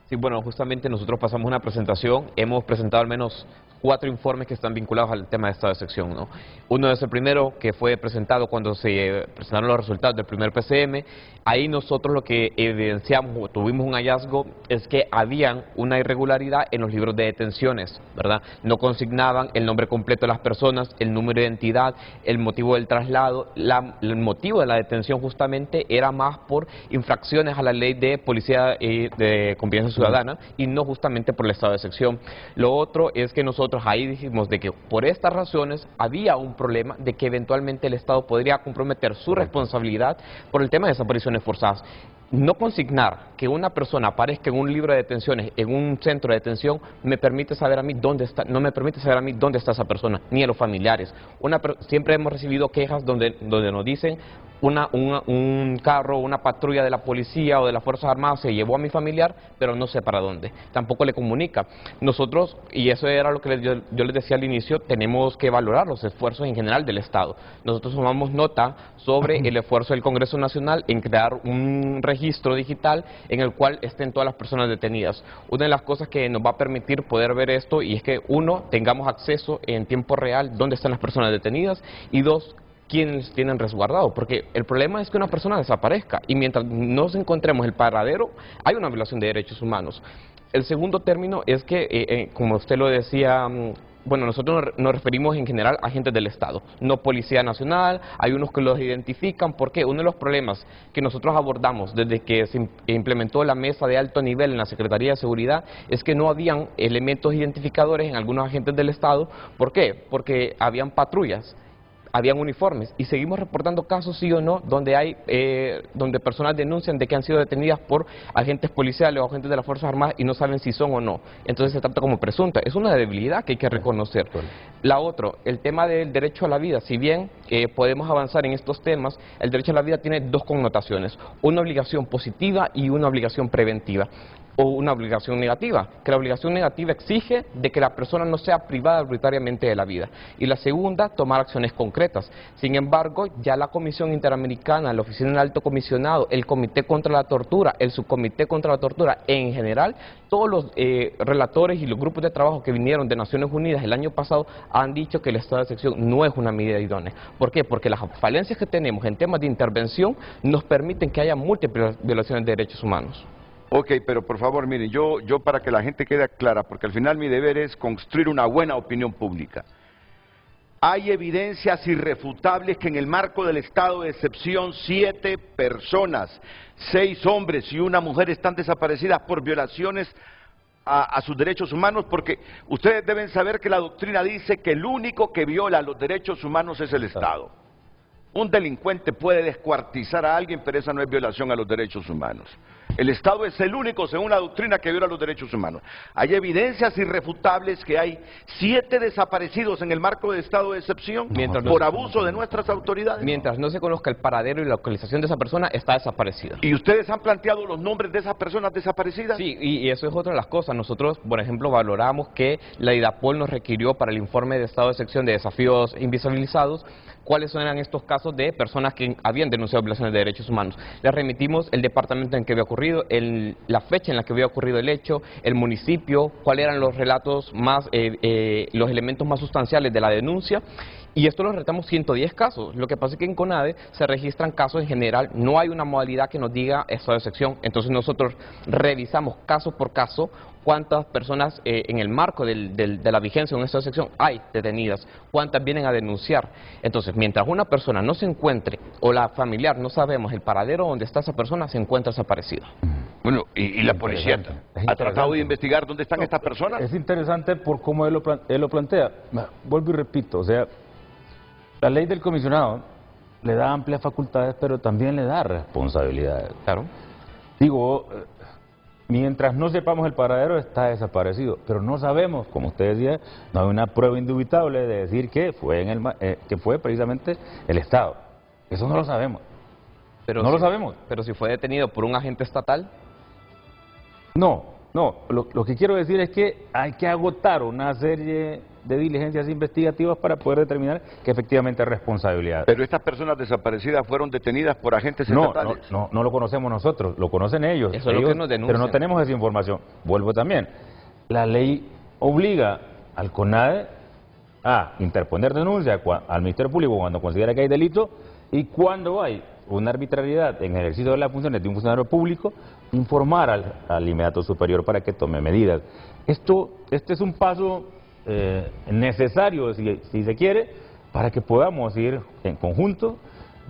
Sí, bueno, justamente nosotros pasamos una presentación, hemos presentado al menos 4 informes que están vinculados al tema de estado de excepción, ¿no? Uno es el primero que fue presentado cuando se presentaron los resultados del primer PCM. Ahí nosotros lo que evidenciamos, tuvimos un hallazgo, es que habían una irregularidad en los libros de detenciones, ¿verdad? No consignaban el nombre completo de las personas, el número de identidad, el motivo del traslado. El motivo de la detención justamente era más por infracciones a la ley de policía de convivencia ciudadana y no justamente por el estado de excepción. Lo otro es que nosotros ahí dijimos de que por estas razones había un problema de que eventualmente el Estado podría comprometer su responsabilidad por el tema de desapariciones forzadas. No consignar que una persona aparezca en un libro de detenciones, en un centro de detención, me permite saber a mí dónde está, no me permite saber a mí dónde está esa persona, ni a los familiares. Siempre hemos recibido quejas donde nos dicen un carro, una patrulla de la policía o de las Fuerzas Armadas se llevó a mi familiar, pero no sé para dónde. Tampoco le comunica. Nosotros, y eso era lo que yo les decía al inicio, tenemos que valorar los esfuerzos en general del Estado. Nosotros tomamos nota sobre el esfuerzo del Congreso Nacional en crear un registro digital en el cual estén todas las personas detenidas. Una de las cosas que nos va a permitir poder ver esto y es que, 1, tengamos acceso en tiempo real dónde están las personas detenidas y 2, quienes tienen resguardado, porque el problema es que una persona desaparezca y mientras no encontremos el paradero hay una violación de derechos humanos. El segundo término es que, como usted lo decía bueno, nosotros nos referimos en general a agentes del Estado, no Policía Nacional, hay unos que los identifican. ¿Por qué? Uno de los problemas que nosotros abordamos desde que se implementó la mesa de alto nivel en la Secretaría de Seguridad es que no habían elementos identificadores en algunos agentes del Estado. ¿Por qué? Porque habían patrullas, habían uniformes, y seguimos reportando casos, sí o no, donde personas denuncian de que han sido detenidas por agentes policiales o agentes de las Fuerzas Armadas y no saben si son o no. Entonces se trata como presunta. Es una debilidad que hay que reconocer. La otra, el tema del derecho a la vida. Si bien podemos avanzar en estos temas, el derecho a la vida tiene dos connotaciones: una obligación positiva y una obligación preventiva, o una obligación negativa, que la obligación negativa exige de que la persona no sea privada arbitrariamente de la vida, y la segunda, tomar acciones concretas. Sin embargo, ya la Comisión Interamericana, la Oficina del Alto Comisionado, el Comité contra la Tortura, el Subcomité contra la Tortura, en general, todos los relatores y los grupos de trabajo que vinieron de Naciones Unidas el año pasado han dicho que el estado de excepción no es una medida idónea. ¿Por qué? Porque las falencias que tenemos en temas de intervención nos permiten que haya múltiples violaciones de derechos humanos. Ok, pero por favor, miren, yo para que la gente quede clara, porque al final mi deber es construir una buena opinión pública. Hay evidencias irrefutables que en el marco del estado de excepción 7 personas, 6 hombres y una mujer están desaparecidas por violaciones a sus derechos humanos, porque ustedes deben saber que la doctrina dice que el único que viola los derechos humanos es el Estado. Un delincuente puede descuartizar a alguien, pero esa no es violación a los derechos humanos. El Estado es el único, según la doctrina, que viola los derechos humanos. Hay evidencias irrefutables que hay 7 desaparecidos en el marco de estado de excepción por abuso de nuestras autoridades. Mientras no se conozca el paradero y la localización de esa persona, está desaparecida. ¿Y ustedes han planteado los nombres de esas personas desaparecidas? Sí, y eso es otra de las cosas. Nosotros, por ejemplo, valoramos que la IDAPOL nos requirió para el informe de estado de excepción de desafíos invisibilizados cuáles eran estos casos de personas que habían denunciado violaciones de derechos humanos. Les remitimos el departamento en que había ocurrido, la fecha en la que había ocurrido el hecho, el municipio, cuáles eran los relatos más, los elementos más sustanciales de la denuncia. Y esto lo retamos 110 casos. Lo que pasa es que en CONADE se registran casos en general, no hay una modalidad que nos diga estado de excepción. Entonces nosotros revisamos caso por caso cuántas personas en el marco de la vigencia de un estado de excepción hay detenidas, cuántas vienen a denunciar. Entonces, mientras una persona no se encuentre, o la familiar no sabemos el paradero donde está esa persona, se encuentra desaparecida. Bueno, ¿y la policía ha tratado de investigar dónde están estas personas? Es interesante por cómo él lo plantea. Vuelvo y repito, o sea, la ley del comisionado le da amplias facultades, pero también le da responsabilidades. Claro. Digo, mientras no sepamos el paradero, está desaparecido, pero no sabemos, como usted decía, no hay una prueba indubitable de decir que fue precisamente el Estado. Eso no lo sabemos. Pero no lo sabemos. Pero si fue detenido por un agente estatal. No, lo que quiero decir es que hay que agotar una serie de diligencias investigativas para poder determinar que efectivamente hay responsabilidad. Pero estas personas desaparecidas fueron detenidas por agentes estatales. No lo conocemos nosotros, lo conocen ellos. Eso es lo que nos denuncian. Pero no tenemos esa información. Vuelvo también. La ley obliga al CONADE a interponer denuncia al Ministerio Público cuando considera que hay delito, y cuando hay una arbitrariedad en el ejercicio de las funciones de un funcionario público, informar al inmediato superior para que tome medidas. Este es un paso necesario, si se quiere, para que podamos ir en conjunto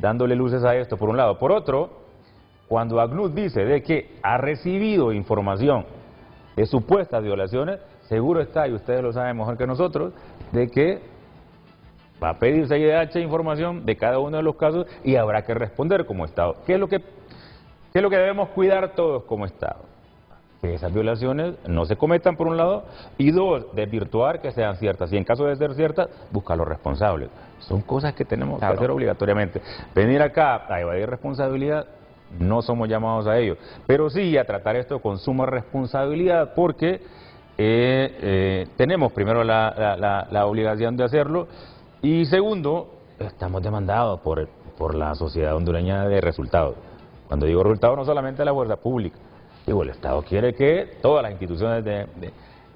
dándole luces a esto, por un lado. Por otro, cuando ACNUR dice de que ha recibido información de supuestas violaciones, seguro está, y ustedes lo saben mejor que nosotros, de que va a pedirse IDH información de cada uno de los casos y habrá que responder como Estado. ¿Qué es lo que debemos cuidar todos como Estado? Que esas violaciones no se cometan, por un lado, y dos, desvirtuar que sean ciertas, y en caso de ser ciertas, buscar los responsables. Son cosas que tenemos que hacer obligatoriamente. Venir acá a evadir responsabilidad, no somos llamados a ello, pero sí a tratar esto con suma responsabilidad, porque tenemos primero la obligación de hacerlo, y segundo, estamos demandados por la sociedad hondureña de resultados. Cuando digo resultados, no solamente la fuerza pública. Digo, el Estado quiere que todas las instituciones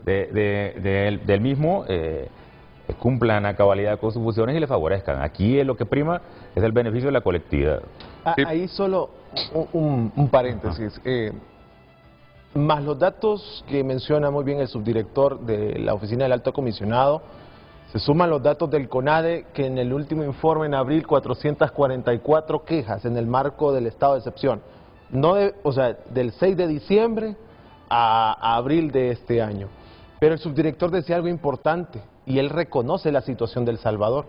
del mismo cumplan a cabalidad con sus funciones y le favorezcan. Aquí lo que prima es el beneficio de la colectividad. Ahí solo un paréntesis. más los datos que menciona muy bien el subdirector de la Oficina del Alto Comisionado, se suman los datos del CONADE, que en el último informe en abril 444 quejas en el marco del estado de excepción, o sea, del 6 de diciembre a abril de este año. Pero el subdirector decía algo importante, y él reconoce la situación de El Salvador.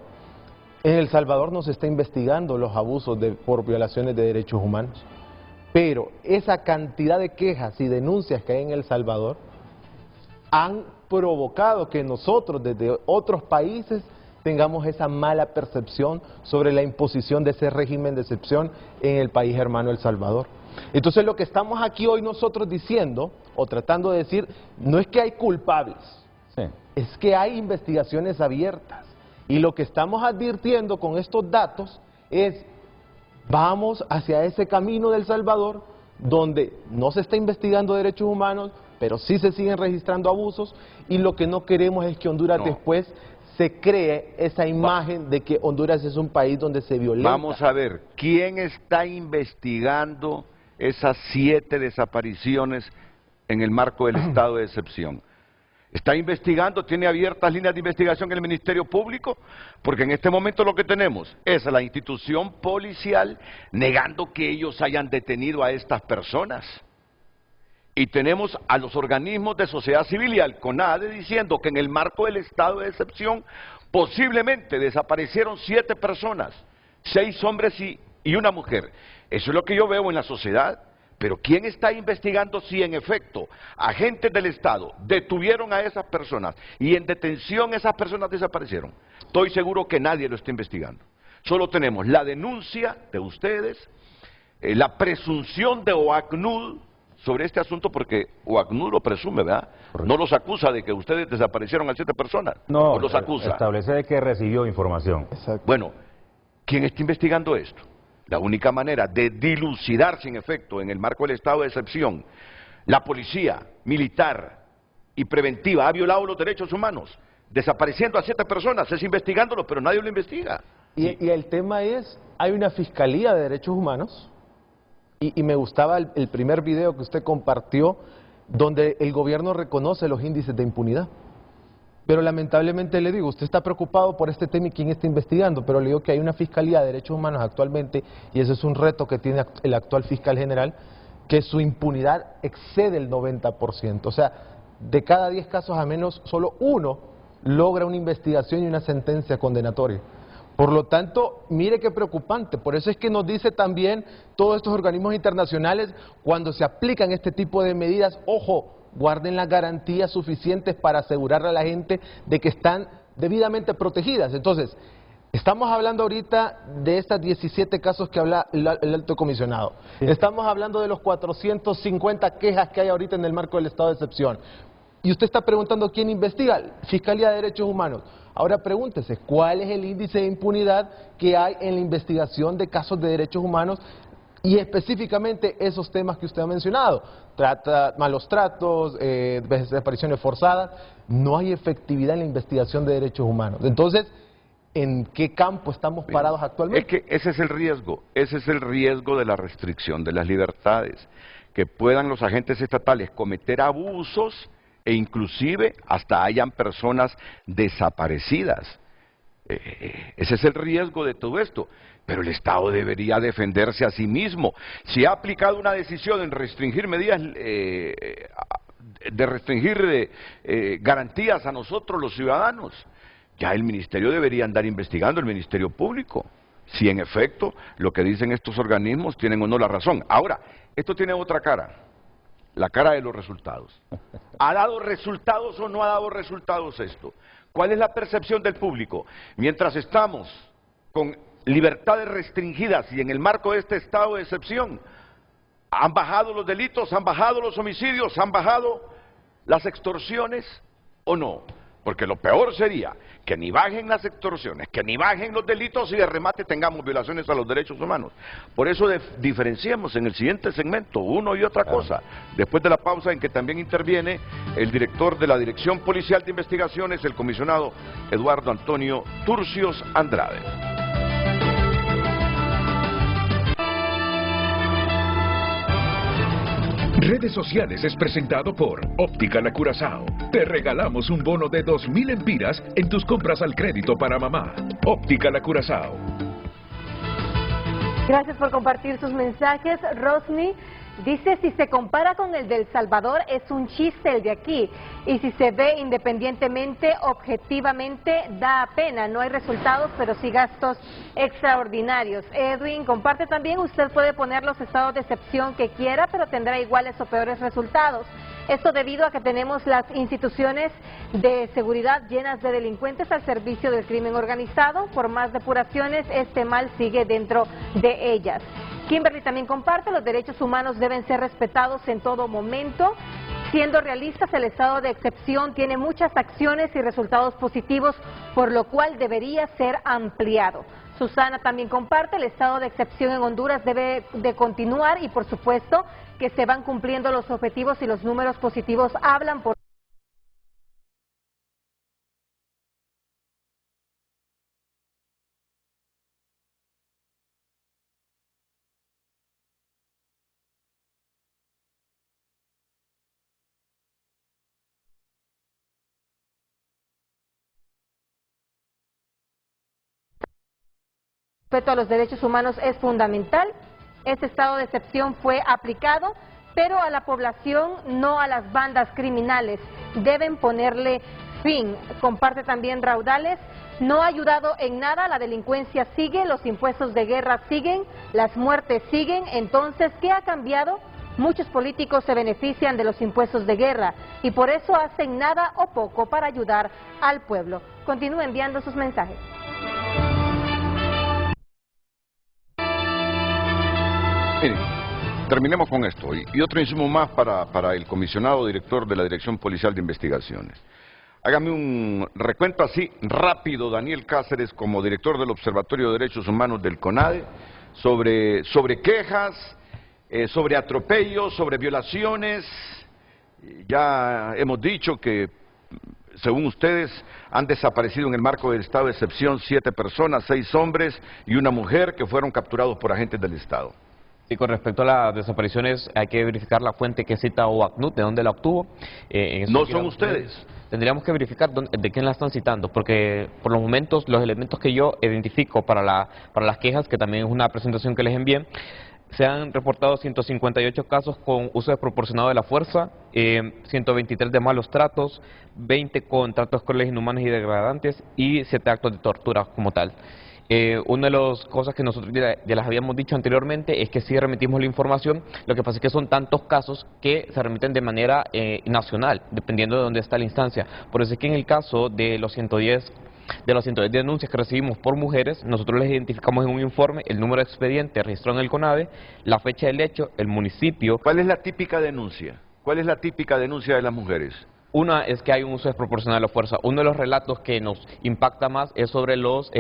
En El Salvador no se está investigando los abusos por violaciones de derechos humanos, pero esa cantidad de quejas y denuncias que hay en El Salvador han provocado que nosotros desde otros países tengamos esa mala percepción sobre la imposición de ese régimen de excepción en el país hermano El Salvador. Entonces lo que estamos aquí hoy nosotros diciendo, o tratando de decir, no es que hay culpables, es que hay investigaciones abiertas. Y lo que estamos advirtiendo con estos datos es, vamos hacia ese camino de El Salvador, donde no se está investigando derechos humanos, pero sí se siguen registrando abusos, y lo que no queremos es que Honduras después se cree esa imagen de que Honduras es un país donde se violenta. Vamos a ver, ¿quién está investigando esas 7 desapariciones en el marco del estado de excepción? ¿Está investigando, tiene abiertas líneas de investigación en el Ministerio Público? Porque en este momento lo que tenemos es a la institución policial negando que ellos hayan detenido a estas personas. Y tenemos a los organismos de sociedad civil y al CONADE diciendo que en el marco del estado de excepción posiblemente desaparecieron 7 personas, 6 hombres y una mujer. Eso es lo que yo veo en la sociedad. Pero ¿quién está investigando si en efecto agentes del Estado detuvieron a esas personas y en detención esas personas desaparecieron? Estoy seguro que nadie lo está investigando. Solo tenemos la denuncia de ustedes, la presunción de OACNUD sobre este asunto, porque OACNUD lo presume, ¿verdad? No los acusa de que ustedes desaparecieron a 7 personas. No, o los acusa. Establece de que recibió información. Exacto. Bueno, ¿quién está investigando esto? La única manera de dilucidar sin efecto en el marco del estado de excepción, la policía militar y preventiva ha violado los derechos humanos, desapareciendo a 7 personas, es investigándolos, pero nadie lo investiga. Y el tema es, hay una Fiscalía de Derechos Humanos, y me gustaba el primer video que usted compartió, donde el gobierno reconoce los índices de impunidad. Pero lamentablemente le digo, usted está preocupado por este tema y quién está investigando, pero le digo que hay una Fiscalía de Derechos Humanos actualmente, y ese es un reto que tiene el actual fiscal general, que su impunidad excede el 90%. O sea, de cada 10 casos a menos, solo uno logra una investigación y una sentencia condenatoria. Por lo tanto, mire qué preocupante. Por eso es que nos dice también todos estos organismos internacionales, cuando se aplican este tipo de medidas, ojo, guarden las garantías suficientes para asegurarle a la gente de que están debidamente protegidas. Entonces, estamos hablando ahorita de estas 17 casos que habla el alto comisionado. Sí. Estamos hablando de los 450 quejas que hay ahorita en el marco del estado de excepción. Y usted está preguntando quién investiga, Fiscalía de Derechos Humanos. Ahora pregúntese, ¿cuál es el índice de impunidad que hay en la investigación de casos de derechos humanos? Y específicamente esos temas que usted ha mencionado, malos tratos, desapariciones forzadas, no hay efectividad en la investigación de derechos humanos. Entonces, ¿en qué campo estamos parados actualmente? Es que ese es el riesgo de la restricción de las libertades, que puedan los agentes estatales cometer abusos e inclusive hasta hayan personas desaparecidas. Ese es el riesgo de todo esto. Pero el Estado debería defenderse a sí mismo. Si ha aplicado una decisión en restringir medidas, garantías a nosotros los ciudadanos, ya el Ministerio debería andar investigando, el Ministerio Público, si en efecto lo que dicen estos organismos tienen o no la razón. Ahora, esto tiene otra cara, la cara de los resultados. ¿Ha dado resultados o no ha dado resultados esto? ¿Cuál es la percepción del público? Mientras estamos con libertades restringidas y en el marco de este estado de excepción, ¿han bajado los delitos, han bajado los homicidios, han bajado las extorsiones o no? Porque lo peor sería que ni bajen las extorsiones, que ni bajen los delitos y de remate tengamos violaciones a los derechos humanos. Por eso diferenciemos en el siguiente segmento uno y otra cosa, después de la pausa en que también interviene el director de la Dirección Policial de Investigaciones, el comisionado Eduardo Antonio Turcios Andrade. Redes Sociales es presentado por Óptica La Curazao. Te regalamos un bono de 2.000 empiras en tus compras al crédito para mamá. Óptica La Curazao. Gracias por compartir sus mensajes. Rosny dice, si se compara con el de El Salvador, es un chiste el de aquí. Y si se ve independientemente, objetivamente, da pena. No hay resultados, pero sí gastos extraordinarios. Edwin comparte también, usted puede poner los estados de excepción que quiera, pero tendrá iguales o peores resultados. Esto debido a que tenemos las instituciones de seguridad llenas de delincuentes al servicio del crimen organizado. Por más depuraciones, este mal sigue dentro de ellas. Kimberly también comparte, los derechos humanos deben ser respetados en todo momento. Siendo realistas, el estado de excepción tiene muchas acciones y resultados positivos, por lo cual debería ser ampliado. Susana también comparte, el estado de excepción en Honduras debe de continuar y por supuesto que se van cumpliendo los objetivos y los números positivos hablan por respeto a los derechos humanos es fundamental. Este estado de excepción fue aplicado, pero a la población, no a las bandas criminales. Deben ponerle fin. Comparte también Raudales. No ha ayudado en nada, la delincuencia sigue, los impuestos de guerra siguen, las muertes siguen. Entonces, ¿qué ha cambiado? Muchos políticos se benefician de los impuestos de guerra y por eso hacen nada o poco para ayudar al pueblo. Continúe enviando sus mensajes. Miren, terminemos con esto y otro insumo más para el comisionado director de la Dirección Policial de Investigaciones. Hágame un recuento así rápido, Daniel Cáceres, como director del Observatorio de Derechos Humanos del CONADE, sobre quejas, sobre atropellos, sobre violaciones. Ya hemos dicho que, según ustedes, han desaparecido en el marco del estado de excepción 7 personas, 6 hombres y una mujer que fueron capturados por agentes del Estado. Y con respecto a las desapariciones, hay que verificar la fuente que cita OACNUR, de dónde la obtuvo. No son ustedes. Tendríamos que verificar de quién la están citando, porque por los momentos, los elementos que yo identifico para las quejas, que también es una presentación que les envié, se han reportado 158 casos con uso desproporcionado de la fuerza, 123 de malos tratos, 20 con tratos crueles, inhumanos y degradantes y 7 actos de tortura como tal. Una de las cosas que nosotros ya las habíamos dicho anteriormente es que sí remitimos la información, lo que pasa es que son tantos casos que se remiten de manera nacional, dependiendo de dónde está la instancia. Por eso es que en el caso de los 110 denuncias que recibimos por mujeres, nosotros les identificamos en un informe el número de expediente registrado en el CONADE, la fecha del hecho, el municipio. ¿Cuál es la típica denuncia? ¿Cuál es la típica denuncia de las mujeres? Una es que hay un uso desproporcionado de la fuerza. Uno de los relatos que nos impacta más es sobre los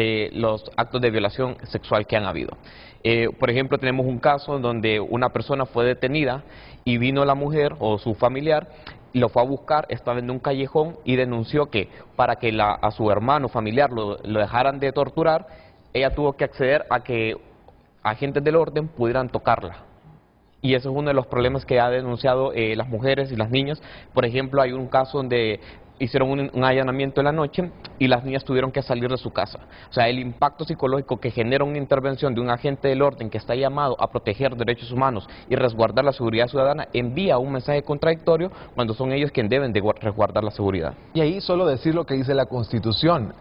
actos de violación sexual que han habido. Por ejemplo, tenemos un caso donde una persona fue detenida y vino la mujer o su familiar, lo fue a buscar, estaba en un callejón y denunció que para que a su hermano familiar lo dejaran de torturar, ella tuvo que acceder a que agentes del orden pudieran tocarla. Y eso es uno de los problemas que ha denunciado las mujeres y las niñas. Por ejemplo, hay un caso donde hicieron un allanamiento en la noche y las niñas tuvieron que salir de su casa. O sea, el impacto psicológico que genera una intervención de un agente del orden que está llamado a proteger derechos humanos y resguardar la seguridad ciudadana envía un mensaje contradictorio cuando son ellos quienes deben de resguardar la seguridad. Y ahí solo decir lo que dice la Constitución.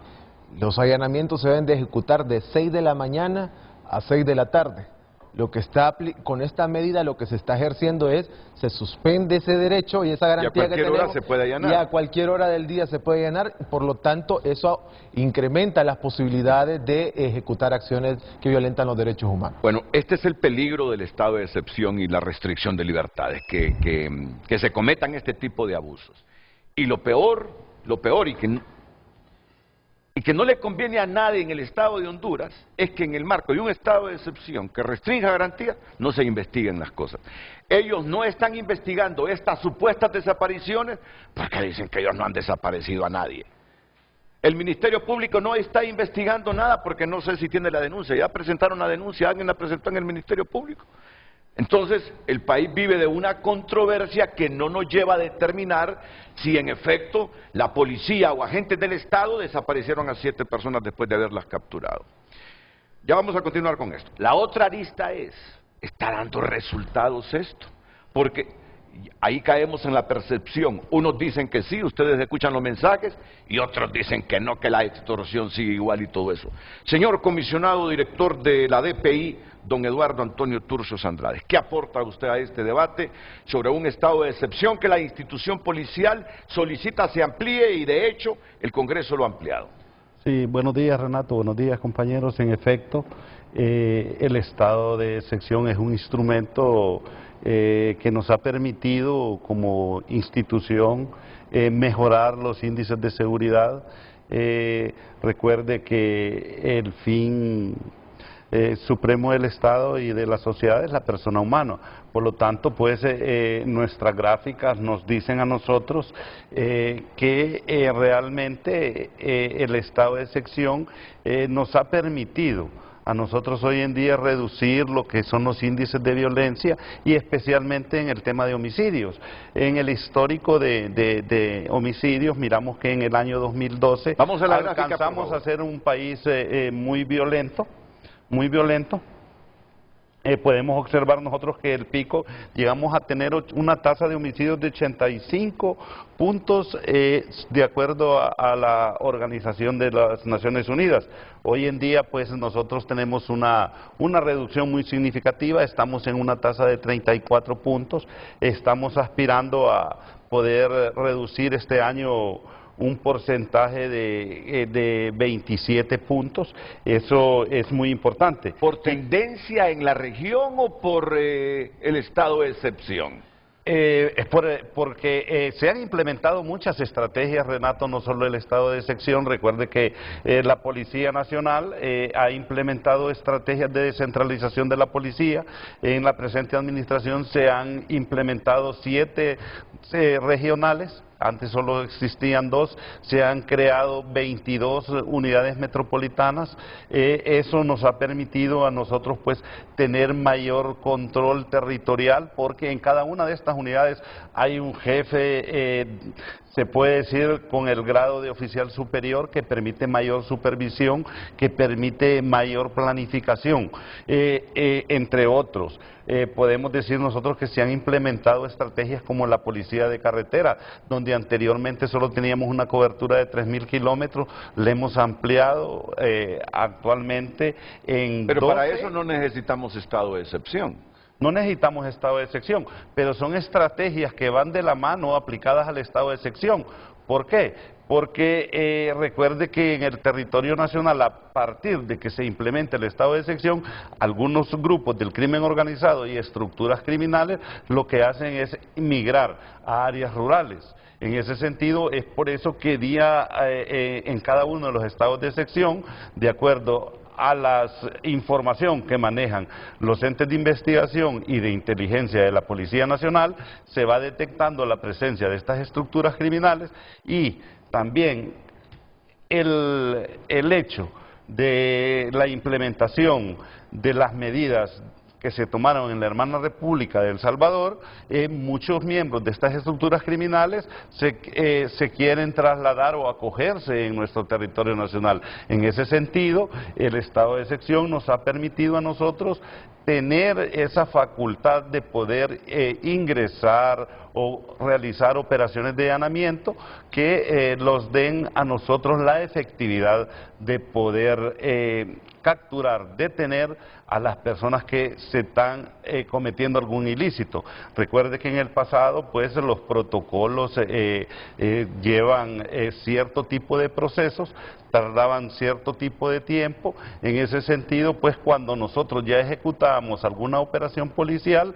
Los allanamientos se deben de ejecutar de 6 de la mañana a 6 de la tarde. Lo que está con esta medida, lo que se está ejerciendo es, se suspende ese derecho y esa garantía que tenemos. Y a cualquier hora se puede allanar. Y a cualquier hora del día se puede allanar, por lo tanto, eso incrementa las posibilidades de ejecutar acciones que violentan los derechos humanos. Bueno, este es el peligro del estado de excepción y la restricción de libertades, que se cometan este tipo de abusos. Y lo peor y que no le conviene a nadie en el Estado de Honduras, es que en el marco de un estado de excepción que restrinja garantías, no se investiguen las cosas. Ellos no están investigando estas supuestas desapariciones porque dicen que ellos no han desaparecido a nadie. El Ministerio Público no está investigando nada porque no sé si tiene la denuncia. Ya presentaron la denuncia, alguien la presentó en el Ministerio Público. Entonces, el país vive de una controversia que no nos lleva a determinar si en efecto la policía o agentes del Estado desaparecieron a 7 personas después de haberlas capturado. Ya vamos a continuar con esto. La otra arista es, ¿está dando resultados esto? Porque ahí caemos en la percepción. Unos dicen que sí, ustedes escuchan los mensajes, y otros dicen que no, que la extorsión sigue igual y todo eso. Señor comisionado director de la DPI, don Eduardo Antonio Turcios Andrade, ¿qué aporta usted a este debate sobre un estado de excepción que la institución policial solicita se amplíe y de hecho el Congreso lo ha ampliado? Sí, buenos días Renato, buenos días compañeros. En efecto, el estado de excepción es un instrumento que nos ha permitido como institución mejorar los índices de seguridad. Recuerde que el fin supremo del Estado y de la sociedad es la persona humana. Por lo tanto, pues nuestras gráficas nos dicen a nosotros que realmente el estado de excepción nos ha permitido a nosotros hoy en día reducir lo que son los índices de violencia y especialmente en el tema de homicidios. En el histórico de homicidios miramos que en el año 2012 alcanzamos a ser un país muy violento. Podemos observar nosotros que el pico llegamos a tener una tasa de homicidios de 85 puntos de acuerdo a la Organización de las Naciones Unidas. Hoy en día pues nosotros tenemos una reducción muy significativa, estamos en una tasa de 34 puntos, estamos aspirando a poder reducir este año un porcentaje de 27 puntos, eso es muy importante. ¿Por tendencia en la región o por el estado de excepción? Es porque se han implementado muchas estrategias, Renato, no solo el estado de excepción. Recuerde que la Policía Nacional ha implementado estrategias de descentralización de la policía. En la presente administración se han implementado 7 regionales. Antes solo existían 2, se han creado 22 unidades metropolitanas. Eso nos ha permitido a nosotros pues tener mayor control territorial, porque en cada una de estas unidades hay un jefe, se puede decir con el grado de oficial superior, que permite mayor supervisión, que permite mayor planificación, entre otros. Podemos decir nosotros que se han implementado estrategias como la policía de carretera, donde anteriormente solo teníamos una cobertura de 3.000 kilómetros, le hemos ampliado actualmente en Pero 12. para eso no necesitamos estado de excepción. No necesitamos estado de excepción, pero son estrategias que van de la mano aplicadas al estado de excepción. ¿Por qué? Porque recuerde que en el territorio nacional, a partir de que se implemente el estado de excepción, algunos grupos del crimen organizado y estructuras criminales lo que hacen es migrar a áreas rurales. En ese sentido, es por eso que en cada uno de los estados de excepción, de acuerdo a la información que manejan los entes de investigación y de inteligencia de la Policía Nacional, se va detectando la presencia de estas estructuras criminales y también el hecho de la implementación de las medidas que se tomaron en la hermana República de El Salvador, muchos miembros de estas estructuras criminales se quieren trasladar o acogerse en nuestro territorio nacional. En ese sentido, el estado de excepción nos ha permitido a nosotros tener esa facultad de poder ingresar o realizar operaciones de allanamiento que los den a nosotros la efectividad de poder capturar, detener a las personas que se están cometiendo algún ilícito. Recuerde que en el pasado pues los protocolos llevan cierto tipo de procesos, tardaban cierto tipo de tiempo. En ese sentido, pues cuando nosotros ya ejecutábamos alguna operación policial,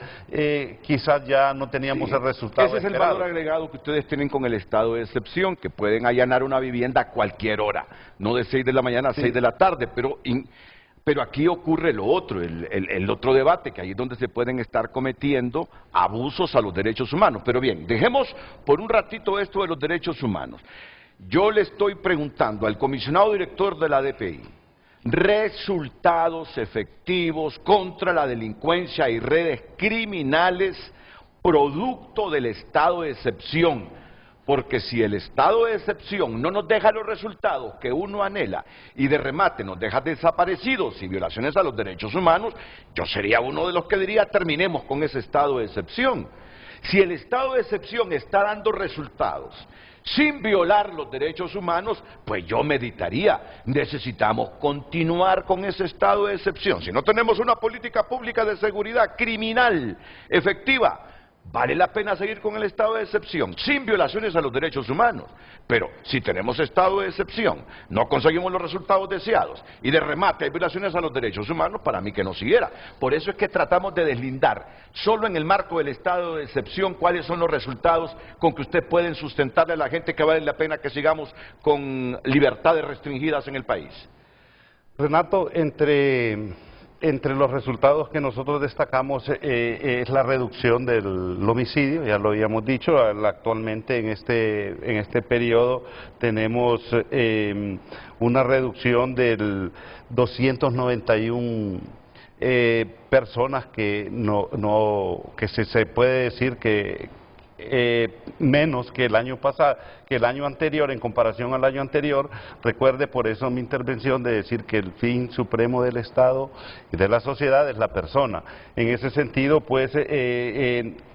quizás ya no teníamos el resultado Ese es el esperado. valor agregado que ustedes tienen con el estado de excepción, que pueden allanar una vivienda a cualquier hora, no de 6 de la mañana a 6 de la tarde, pero aquí ocurre lo otro, el otro debate, que ahí es donde se pueden estar cometiendo abusos a los derechos humanos. Pero bien, dejemos por un ratito esto de los derechos humanos. Yo le estoy preguntando al comisionado director de la DPI, resultados efectivos contra la delincuencia y redes criminales producto del estado de excepción. Porque si el estado de excepción no nos deja los resultados que uno anhela y de remate nos deja desaparecidos y violaciones a los derechos humanos, yo sería uno de los que diría terminemos con ese estado de excepción. Si el estado de excepción está dando resultados sin violar los derechos humanos, pues yo meditaría, necesitamos continuar con ese estado de excepción. Si no tenemos una política pública de seguridad criminal efectiva, vale la pena seguir con el estado de excepción, sin violaciones a los derechos humanos. Pero si tenemos estado de excepción, no conseguimos los resultados deseados y de remate hay violaciones a los derechos humanos, para mí que no siguiera. Por eso es que tratamos de deslindar, solo en el marco del estado de excepción, cuáles son los resultados con que usted pueden sustentarle a la gente que vale la pena que sigamos con libertades restringidas en el país. Renato, entre los resultados que nosotros destacamos es la reducción del homicidio, ya lo habíamos dicho. Actualmente en este periodo tenemos una reducción del 291 personas que se puede decir que menos que el año pasado, que el año anterior, en comparación al año anterior. Recuerde, por eso mi intervención de decir que el fin supremo del Estado y de la sociedad es la persona. En ese sentido, pues,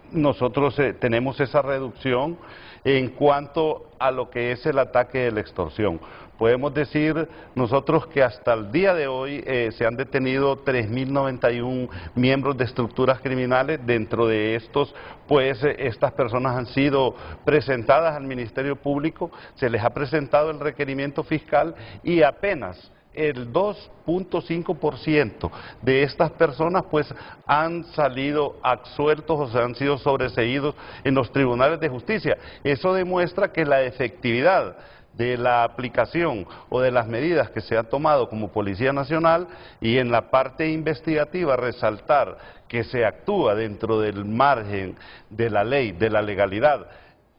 nosotros tenemos esa reducción en cuanto a lo que es el ataque de la extorsión. Podemos decir nosotros que hasta el día de hoy se han detenido 3.091 miembros de estructuras criminales. Dentro de estos, pues, estas personas han sido presentadas al Ministerio Público, se les ha presentado el requerimiento fiscal y apenas el 2.5% de estas personas pues han salido absueltos o se han sido sobreseídos en los tribunales de justicia. Eso demuestra que la efectividad de la aplicación o de las medidas que se han tomado como Policía Nacional, y en la parte investigativa resaltar que se actúa dentro del margen de la ley, de la legalidad.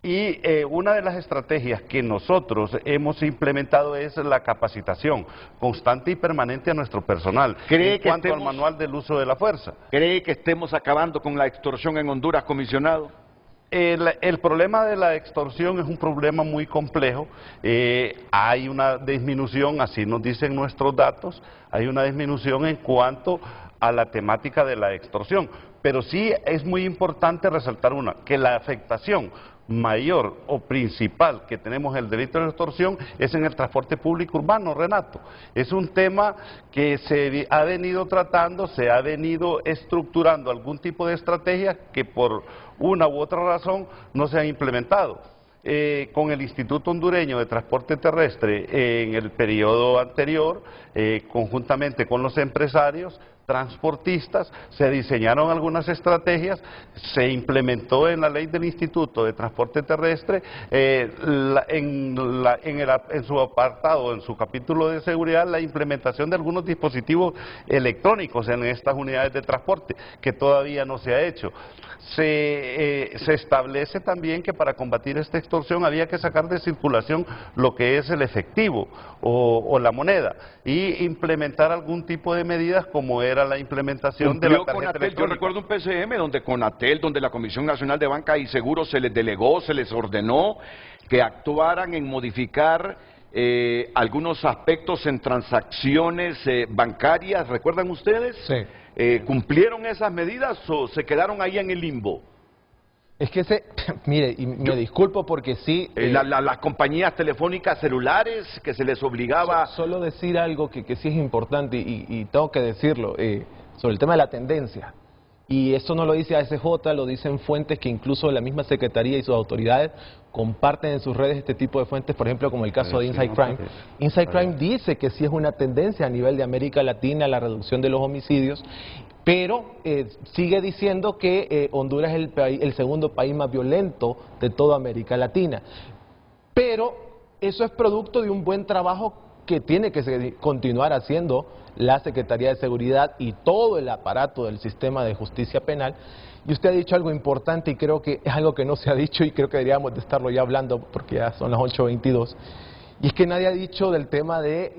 Y una de las estrategias que nosotros hemos implementado es la capacitación constante y permanente a nuestro personal en cuanto al manual del uso de la fuerza. ¿Cree que estemos acabando con la extorsión en Honduras, comisionado? El problema de la extorsión es un problema muy complejo. Hay una disminución, así nos dicen nuestros datos, hay una disminución en cuanto a la temática de la extorsión. Pero sí es muy importante resaltar que la afectación mayor o principal que tenemos el delito de extorsión es en el transporte público urbano, Renato. Es un tema que se ha venido tratando, se ha venido estructurando algún tipo de estrategia que por una u otra razón no se ha implementado. Con el Instituto Hondureño de Transporte Terrestre en el periodo anterior, conjuntamente con los empresarios, transportistas, se diseñaron algunas estrategias, se implementó en la ley del Instituto de Transporte Terrestre, en su apartado, en su capítulo de seguridad, la implementación de algunos dispositivos electrónicos en estas unidades de transporte, que todavía no se ha hecho. Se establece también que para combatir esta extorsión había que sacar de circulación lo que es el efectivo o la moneda y implementar algún tipo de medidas como era la implementación de la tarjeta electrónica. Yo recuerdo un PCM donde Conatel, donde la Comisión Nacional de Banca y Seguros se les delegó, se les ordenó que actuaran en modificar algunos aspectos en transacciones bancarias. ¿Recuerdan ustedes? Sí. ¿Cumplieron esas medidas o se quedaron ahí en el limbo? Es que mire, y me disculpo porque sí... las compañías telefónicas celulares que se les obligaba... Solo decir algo que sí es importante y tengo que decirlo, sobre el tema de la tendencia. Y eso no lo dice ASJ, lo dicen fuentes que incluso la misma Secretaría y sus autoridades comparten en sus redes este tipo de fuentes, por ejemplo, como el caso de Inside Crime. Inside Crime dice que sí es una tendencia a nivel de América Latina la reducción de los homicidios, pero sigue diciendo que Honduras es el segundo país más violento de toda América Latina. Pero eso es producto de un buen trabajo que tiene que continuar haciendo la Secretaría de Seguridad y todo el aparato del sistema de justicia penal. Y usted ha dicho algo importante y creo que es algo que no se ha dicho y creo que deberíamos de estarlo ya hablando porque ya son las 8:22. Y es que nadie ha dicho del tema de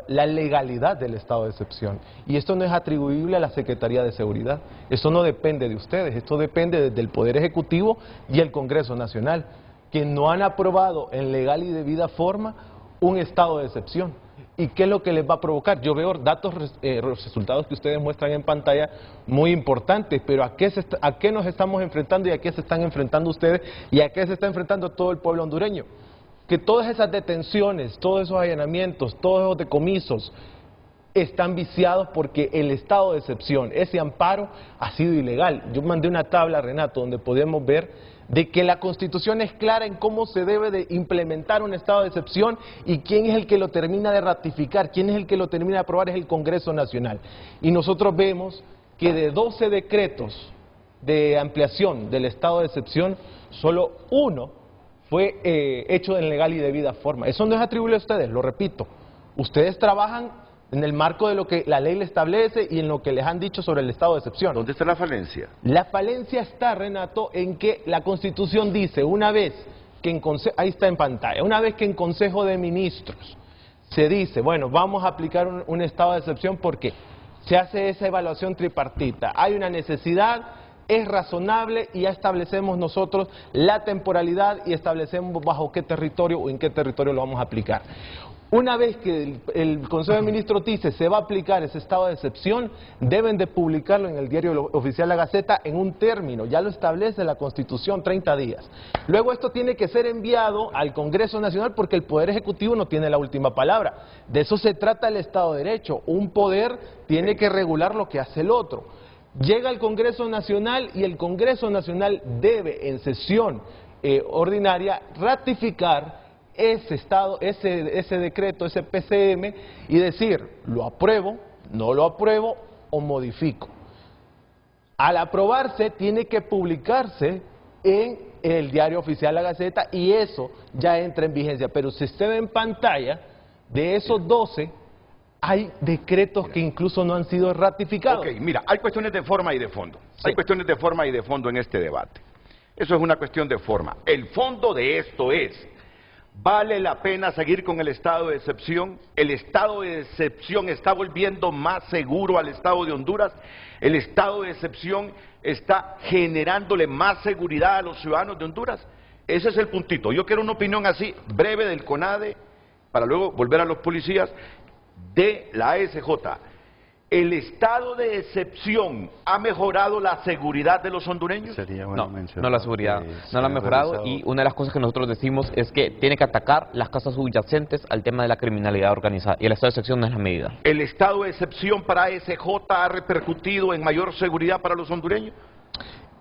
la legalidad del estado de excepción. Y esto no es atribuible a la Secretaría de Seguridad. Eso no depende de ustedes. Esto depende del Poder Ejecutivo y el Congreso Nacional, que no han aprobado en legal y debida forma un estado de excepción. ¿Y qué es lo que les va a provocar? Yo veo los resultados que ustedes muestran en pantalla muy importantes, pero ¿a qué nos estamos enfrentando y a qué se están enfrentando ustedes y a qué se está enfrentando todo el pueblo hondureño? Que todas esas detenciones, todos esos allanamientos, todos esos decomisos están viciados porque el estado de excepción, ese amparo, ha sido ilegal. Yo mandé una tabla, Renato, donde podemos ver de que la Constitución es clara en cómo se debe de implementar un estado de excepción y quién es el que lo termina de ratificar, quién es el que lo termina de aprobar, es el Congreso Nacional. Y nosotros vemos que de 12 decretos de ampliación del estado de excepción, solo uno fue hecho en legal y debida forma. Eso no es atribuible a ustedes, lo repito. Ustedes trabajan en el marco de lo que la ley le establece y en lo que les han dicho sobre el estado de excepción. ¿Dónde está la falencia? La falencia está, Renato, en que la Constitución dice, una vez que ahí está en pantalla, una vez que en Consejo de Ministros se dice, bueno, vamos a aplicar un estado de excepción porque se hace esa evaluación tripartita, hay una necesidad, es razonable y ya establecemos nosotros la temporalidad y establecemos bajo qué territorio o en qué territorio lo vamos a aplicar. Una vez que el Consejo de Ministros dice se va a aplicar ese estado de excepción, deben de publicarlo en el diario oficial La Gaceta en un término, ya lo establece la Constitución, 30 días. Luego esto tiene que ser enviado al Congreso Nacional porque el Poder Ejecutivo no tiene la última palabra. De eso se trata el Estado de Derecho, un poder tiene que regular lo que hace el otro. Llega al Congreso Nacional y el Congreso Nacional debe en sesión ordinaria ratificar ese decreto, ese PCM, y decir, lo apruebo, no lo apruebo o modifico. Al aprobarse, tiene que publicarse en el diario oficial La Gaceta y eso ya entra en vigencia. Pero si usted ve en pantalla, de esos 12, hay decretos que incluso no han sido ratificados. Ok, mira, hay cuestiones de forma y de fondo. Sí. Hay cuestiones de forma y de fondo en este debate. Eso es una cuestión de forma. El fondo de esto es, ¿vale la pena seguir con el estado de excepción? ¿El estado de excepción está volviendo más seguro al estado de Honduras? ¿El estado de excepción está generándole más seguridad a los ciudadanos de Honduras? Ese es el puntito. Yo quiero una opinión así, breve del CONADE, para luego volver a los policías, de la ASJ. ¿El estado de excepción ha mejorado la seguridad de los hondureños? No, la seguridad no la ha mejorado, y una de las cosas que nosotros decimos es que tiene que atacar las causas subyacentes al tema de la criminalidad organizada, y el estado de excepción no es la medida. ¿El estado de excepción para ASJ ha repercutido en mayor seguridad para los hondureños?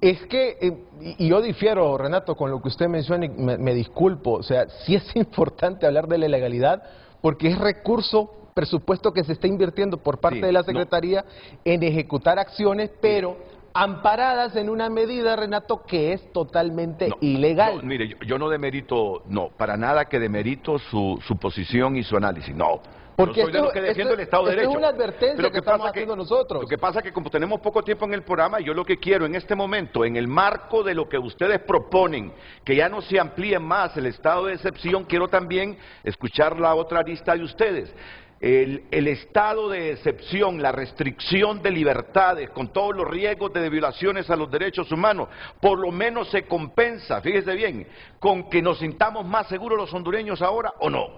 Es que, y yo difiero, Renato, con lo que usted menciona, y me disculpo, o sea, sí es importante hablar de la ilegalidad, porque es recurso, presupuesto que se está invirtiendo por parte de la Secretaría en ejecutar acciones, pero amparadas en una medida, Renato, que es totalmente ilegal. Mire, yo no demerito, para nada que demerito su posición y su análisis, no. Porque yo soy de los que defiendo el Estado de Derecho. Es una advertencia que estamos haciendo nosotros. Lo que pasa es que como tenemos poco tiempo en el programa, yo lo que quiero en este momento, en el marco de lo que ustedes proponen, que ya no se amplíe más el estado de excepción, quiero también escuchar la otra arista de ustedes. El estado de excepción, la restricción de libertades, con todos los riesgos de violaciones a los derechos humanos, por lo menos se compensa, fíjese bien, con que nos sintamos más seguros los hondureños ahora, ¿o no?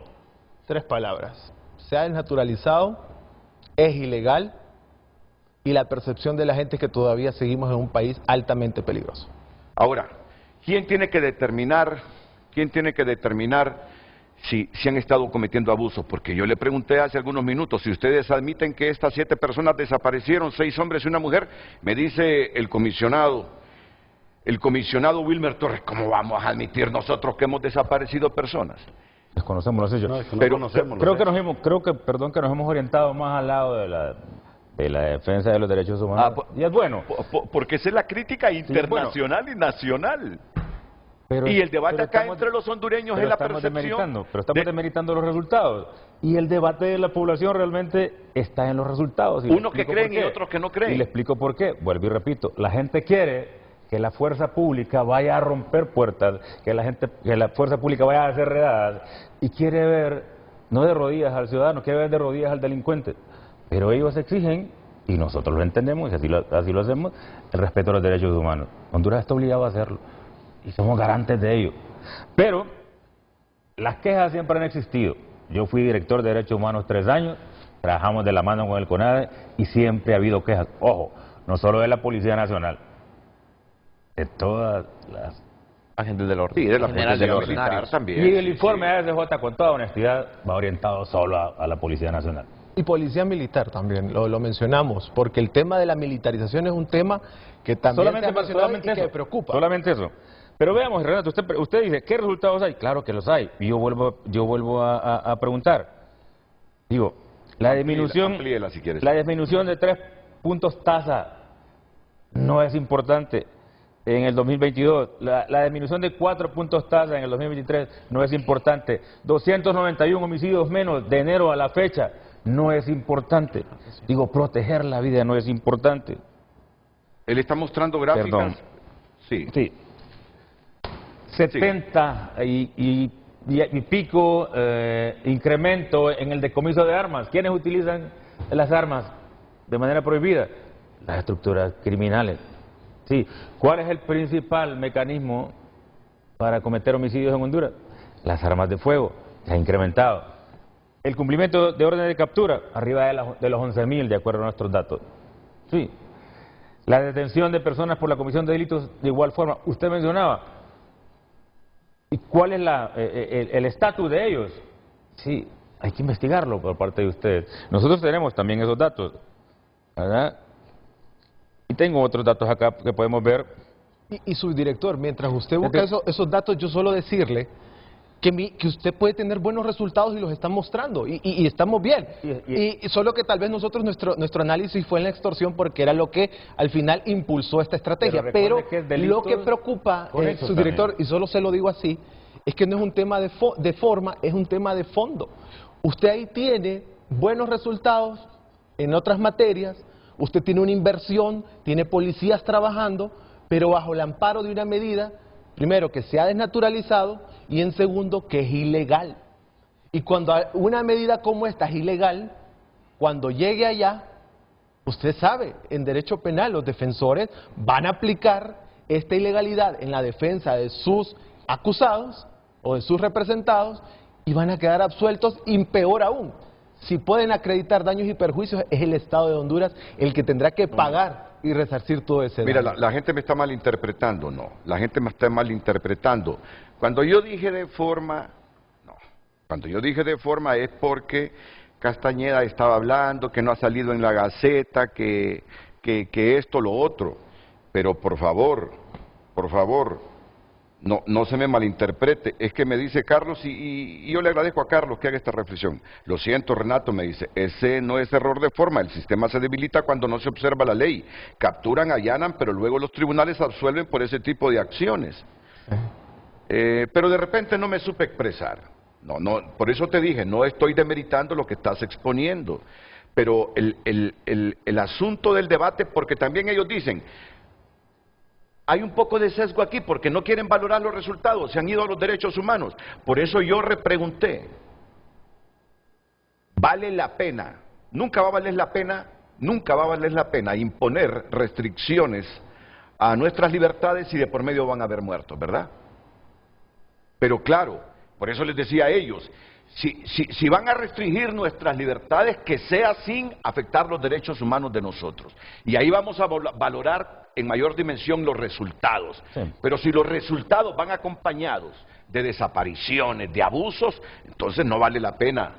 3 palabras. Se ha desnaturalizado, es ilegal, y la percepción de la gente es que todavía seguimos en un país altamente peligroso. Ahora, ¿quién tiene que determinar si han estado cometiendo abusos? Porque yo le pregunté hace algunos minutos, si ustedes admiten que estas 7 personas desaparecieron, 6 hombres y una mujer, me dice el comisionado Wilmer Torres, ¿cómo vamos a admitir nosotros que hemos desaparecido personas? Desconocemos los hechos. Pero creo que nos hemos orientado más al lado de la defensa de los derechos humanos. Y es bueno. Porque esa es la crítica internacional y nacional. Y el debate acá entre los hondureños es la percepción. Pero estamos demeritando los resultados. Y el debate de la población realmente está en los resultados. Unos que creen y otros que no creen. Y le explico por qué. Vuelvo y repito, la gente quiere que la fuerza pública vaya a romper puertas, que la fuerza pública vaya a hacer redadas, y quiere ver, no de rodillas al ciudadano, quiere ver de rodillas al delincuente. Pero ellos exigen, y nosotros lo entendemos, y así lo hacemos, el respeto a los derechos humanos. Honduras está obligado a hacerlo, y somos garantes de ello. Pero las quejas siempre han existido. Yo fui director de Derechos Humanos 3 años, trabajamos de la mano con el CONADE, y siempre ha habido quejas. Ojo, no solo de la Policía Nacional, de todas las agentes del orden. Sí, de la Policía Militar también. Y el informe de ASJ, con toda honestidad, va orientado solo a la Policía Nacional. Y Policía Militar también, lo mencionamos, porque el tema de la militarización es un tema que también se ha mencionado y que preocupa. Solamente eso. Pero veamos, Renato, usted dice, ¿qué resultados hay? Claro que los hay. Y yo vuelvo a preguntar. Digo, la disminución de 3 puntos tasa no es importante en el 2022. La disminución de 4 puntos tasa en el 2023 no es importante. 291 homicidios menos de enero a la fecha no es importante. Digo, proteger la vida no es importante. Él está mostrando gráficas. Perdón. Sí. 70 y pico incremento en el decomiso de armas. ¿Quiénes utilizan las armas de manera prohibida? Las estructuras criminales. Sí. ¿Cuál es el principal mecanismo para cometer homicidios en Honduras? Las armas de fuego. Se ha incrementado. El cumplimiento de órdenes de captura, arriba de los 11.000, de acuerdo a nuestros datos. Sí. La detención de personas por la comisión de delitos, de igual forma. Usted mencionaba. ¿Y cuál es el estatus de ellos? Sí, hay que investigarlo por parte de ustedes. Nosotros tenemos también esos datos, ¿verdad? Y tengo otros datos acá que podemos ver. Y subdirector, mientras usted busca esos datos, yo solo decirle que usted puede tener buenos resultados y los está mostrando, y estamos bien. Y solo que tal vez nosotros, nuestro análisis fue en la extorsión porque era lo que al final impulsó esta estrategia. Pero lo que preocupa, subdirector, y solo se lo digo así, es que no es un tema de forma, es un tema de fondo. Usted ahí tiene buenos resultados en otras materias, usted tiene una inversión, tiene policías trabajando, pero bajo el amparo de una medida, primero, que se ha desnaturalizado, y en segundo, que es ilegal. Y cuando una medida como esta es ilegal, cuando llegue allá, usted sabe, en derecho penal los defensores van a aplicar esta ilegalidad en la defensa de sus acusados o de sus representados y van a quedar absueltos, y peor aún, si pueden acreditar daños y perjuicios, es el Estado de Honduras el que tendrá que pagar y resarcir todo ese daño. Mira, la gente me está malinterpretando, no. La gente me está malinterpretando. Cuando yo dije de forma, no. Cuando yo dije de forma es porque Castañeda estaba hablando, que no ha salido en la Gaceta, que esto, lo otro. Pero por favor, no se me malinterprete. Es que me dice Carlos, y yo le agradezco a Carlos que haga esta reflexión. Lo siento, Renato, me dice, ese no es error de forma, el sistema se debilita cuando no se observa la ley. Capturan, allanan, pero luego los tribunales absuelven por ese tipo de acciones. Pero de repente no me supe expresar. Por eso te dije, no estoy demeritando lo que estás exponiendo. Pero el asunto del debate, porque también ellos dicen, hay un poco de sesgo aquí porque no quieren valorar los resultados, se han ido a los derechos humanos. Por eso yo repregunté, ¿vale la pena? Nunca va a valer la pena imponer restricciones a nuestras libertades si de por medio van a haber muertos, ¿verdad? Pero claro, por eso les decía a ellos, si van a restringir nuestras libertades, que sea sin afectar los derechos humanos de nosotros. Y ahí vamos a valorar en mayor dimensión los resultados. Sí. Pero si los resultados van acompañados de desapariciones, de abusos, entonces no vale la pena.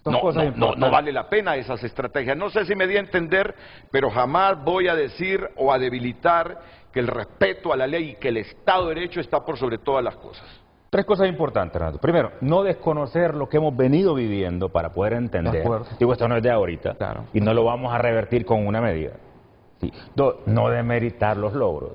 No vale la pena esas estrategias. No sé si me di a entender, pero jamás voy a decir o a debilitar que el respeto a la ley y que el Estado de Derecho está por sobre todas las cosas. 3 cosas importantes, Renato. Primero, no desconocer lo que hemos venido viviendo para poder entender. Digo, esto no es de ahorita, claro, y no lo vamos a revertir con una medida. Sí. 2, no demeritar los logros.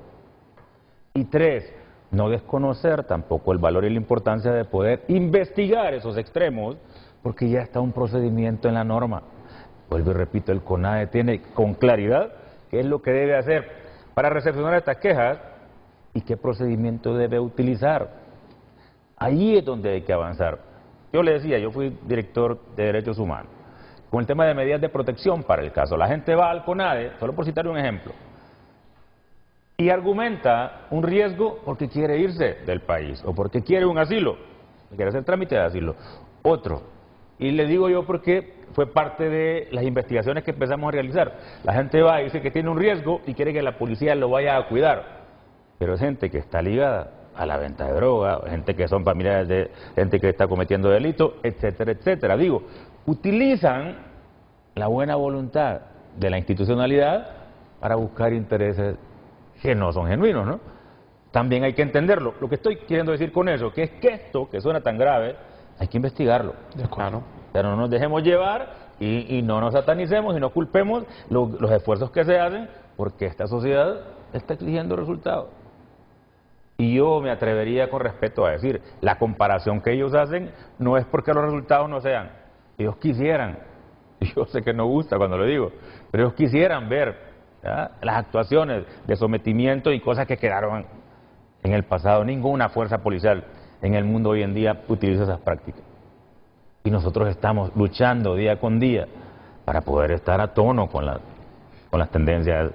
Y 3, no desconocer tampoco el valor y la importancia de poder investigar esos extremos, porque ya está un procedimiento en la norma. Vuelvo y repito, el CONADE tiene con claridad qué es lo que debe hacer. para recepcionar estas quejas y qué procedimiento debe utilizar. Ahí es donde hay que avanzar. Yo le decía, yo fui director de Derechos Humanos, con el tema de medidas de protección para el caso. La gente va al CONADE, solo por citar un ejemplo, y argumenta un riesgo porque quiere irse del país, o porque quiere un asilo, quiere hacer trámite de asilo. Otro, y le digo yo porque fue parte de las investigaciones que empezamos a realizar. La gente va y dice que tiene un riesgo y quiere que la policía lo vaya a cuidar, pero es gente que está ligada a la venta de droga, gente que son familiares de gente que está cometiendo delitos, etcétera, etcétera. Digo, utilizan la buena voluntad de la institucionalidad para buscar intereses que no son genuinos, ¿no? También hay que entenderlo. Lo que estoy queriendo decir con eso, que es que esto, que suena tan grave, hay que investigarlo. Claro. Pero no nos dejemos llevar y no nos satanicemos y no culpemos los esfuerzos que se hacen, porque esta sociedad está exigiendo resultados. Y yo me atrevería con respeto a decir, la comparación que ellos hacen no es porque los resultados no sean. Ellos quisieran, yo sé que no gusta cuando lo digo, pero ellos quisieran ver, ¿ya?, las actuaciones de sometimiento y cosas que quedaron en el pasado. Ninguna fuerza policial en el mundo hoy en día utiliza esas prácticas. Y nosotros estamos luchando día con día para poder estar a tono con las tendencias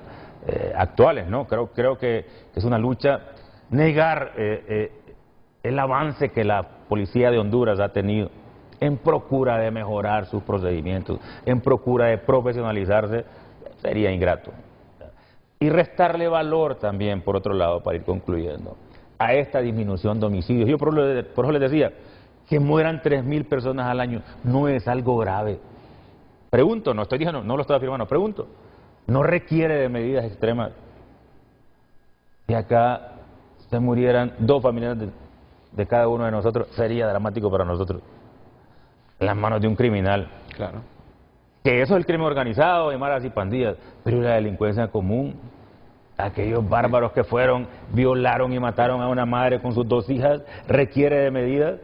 actuales, ¿no? Creo que es una lucha. Negar el avance que la policía de Honduras ha tenido en procura de mejorar sus procedimientos, en procura de profesionalizarse, sería ingrato. Y restarle valor también, por otro lado, para ir concluyendo, a esta disminución de homicidios. Yo por eso les decía, que mueran 3.000 personas al año no es algo grave. Pregunto, no estoy diciendo, no lo estoy afirmando, pregunto, no requiere de medidas extremas. Y acá se murieran 2 familiares de cada uno de nosotros, sería dramático para nosotros, en las manos de un criminal. Claro. Que eso es el crimen organizado, de maras y pandillas, pero la delincuencia común, aquellos bárbaros que fueron, violaron y mataron a una madre con sus 2 hijas, requiere de medidas,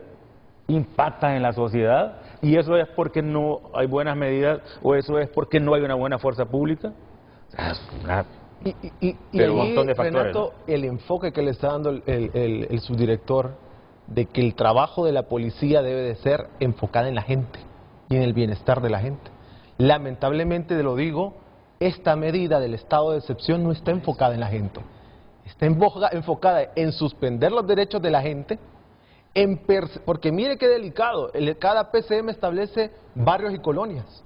impactan en la sociedad, y eso es porque no hay buenas medidas, o eso es porque no hay una buena fuerza pública. Y Pero ahí, un montón de factores, Renato, ¿no?, el enfoque que le está dando el subdirector de que el trabajo de la policía debe de ser enfocada en la gente y en el bienestar de la gente. Lamentablemente, lo digo, esta medida del estado de excepción no está enfocada en la gente. Está enfocada en suspender los derechos de la gente, porque mire qué delicado, cada PCM establece barrios y colonias.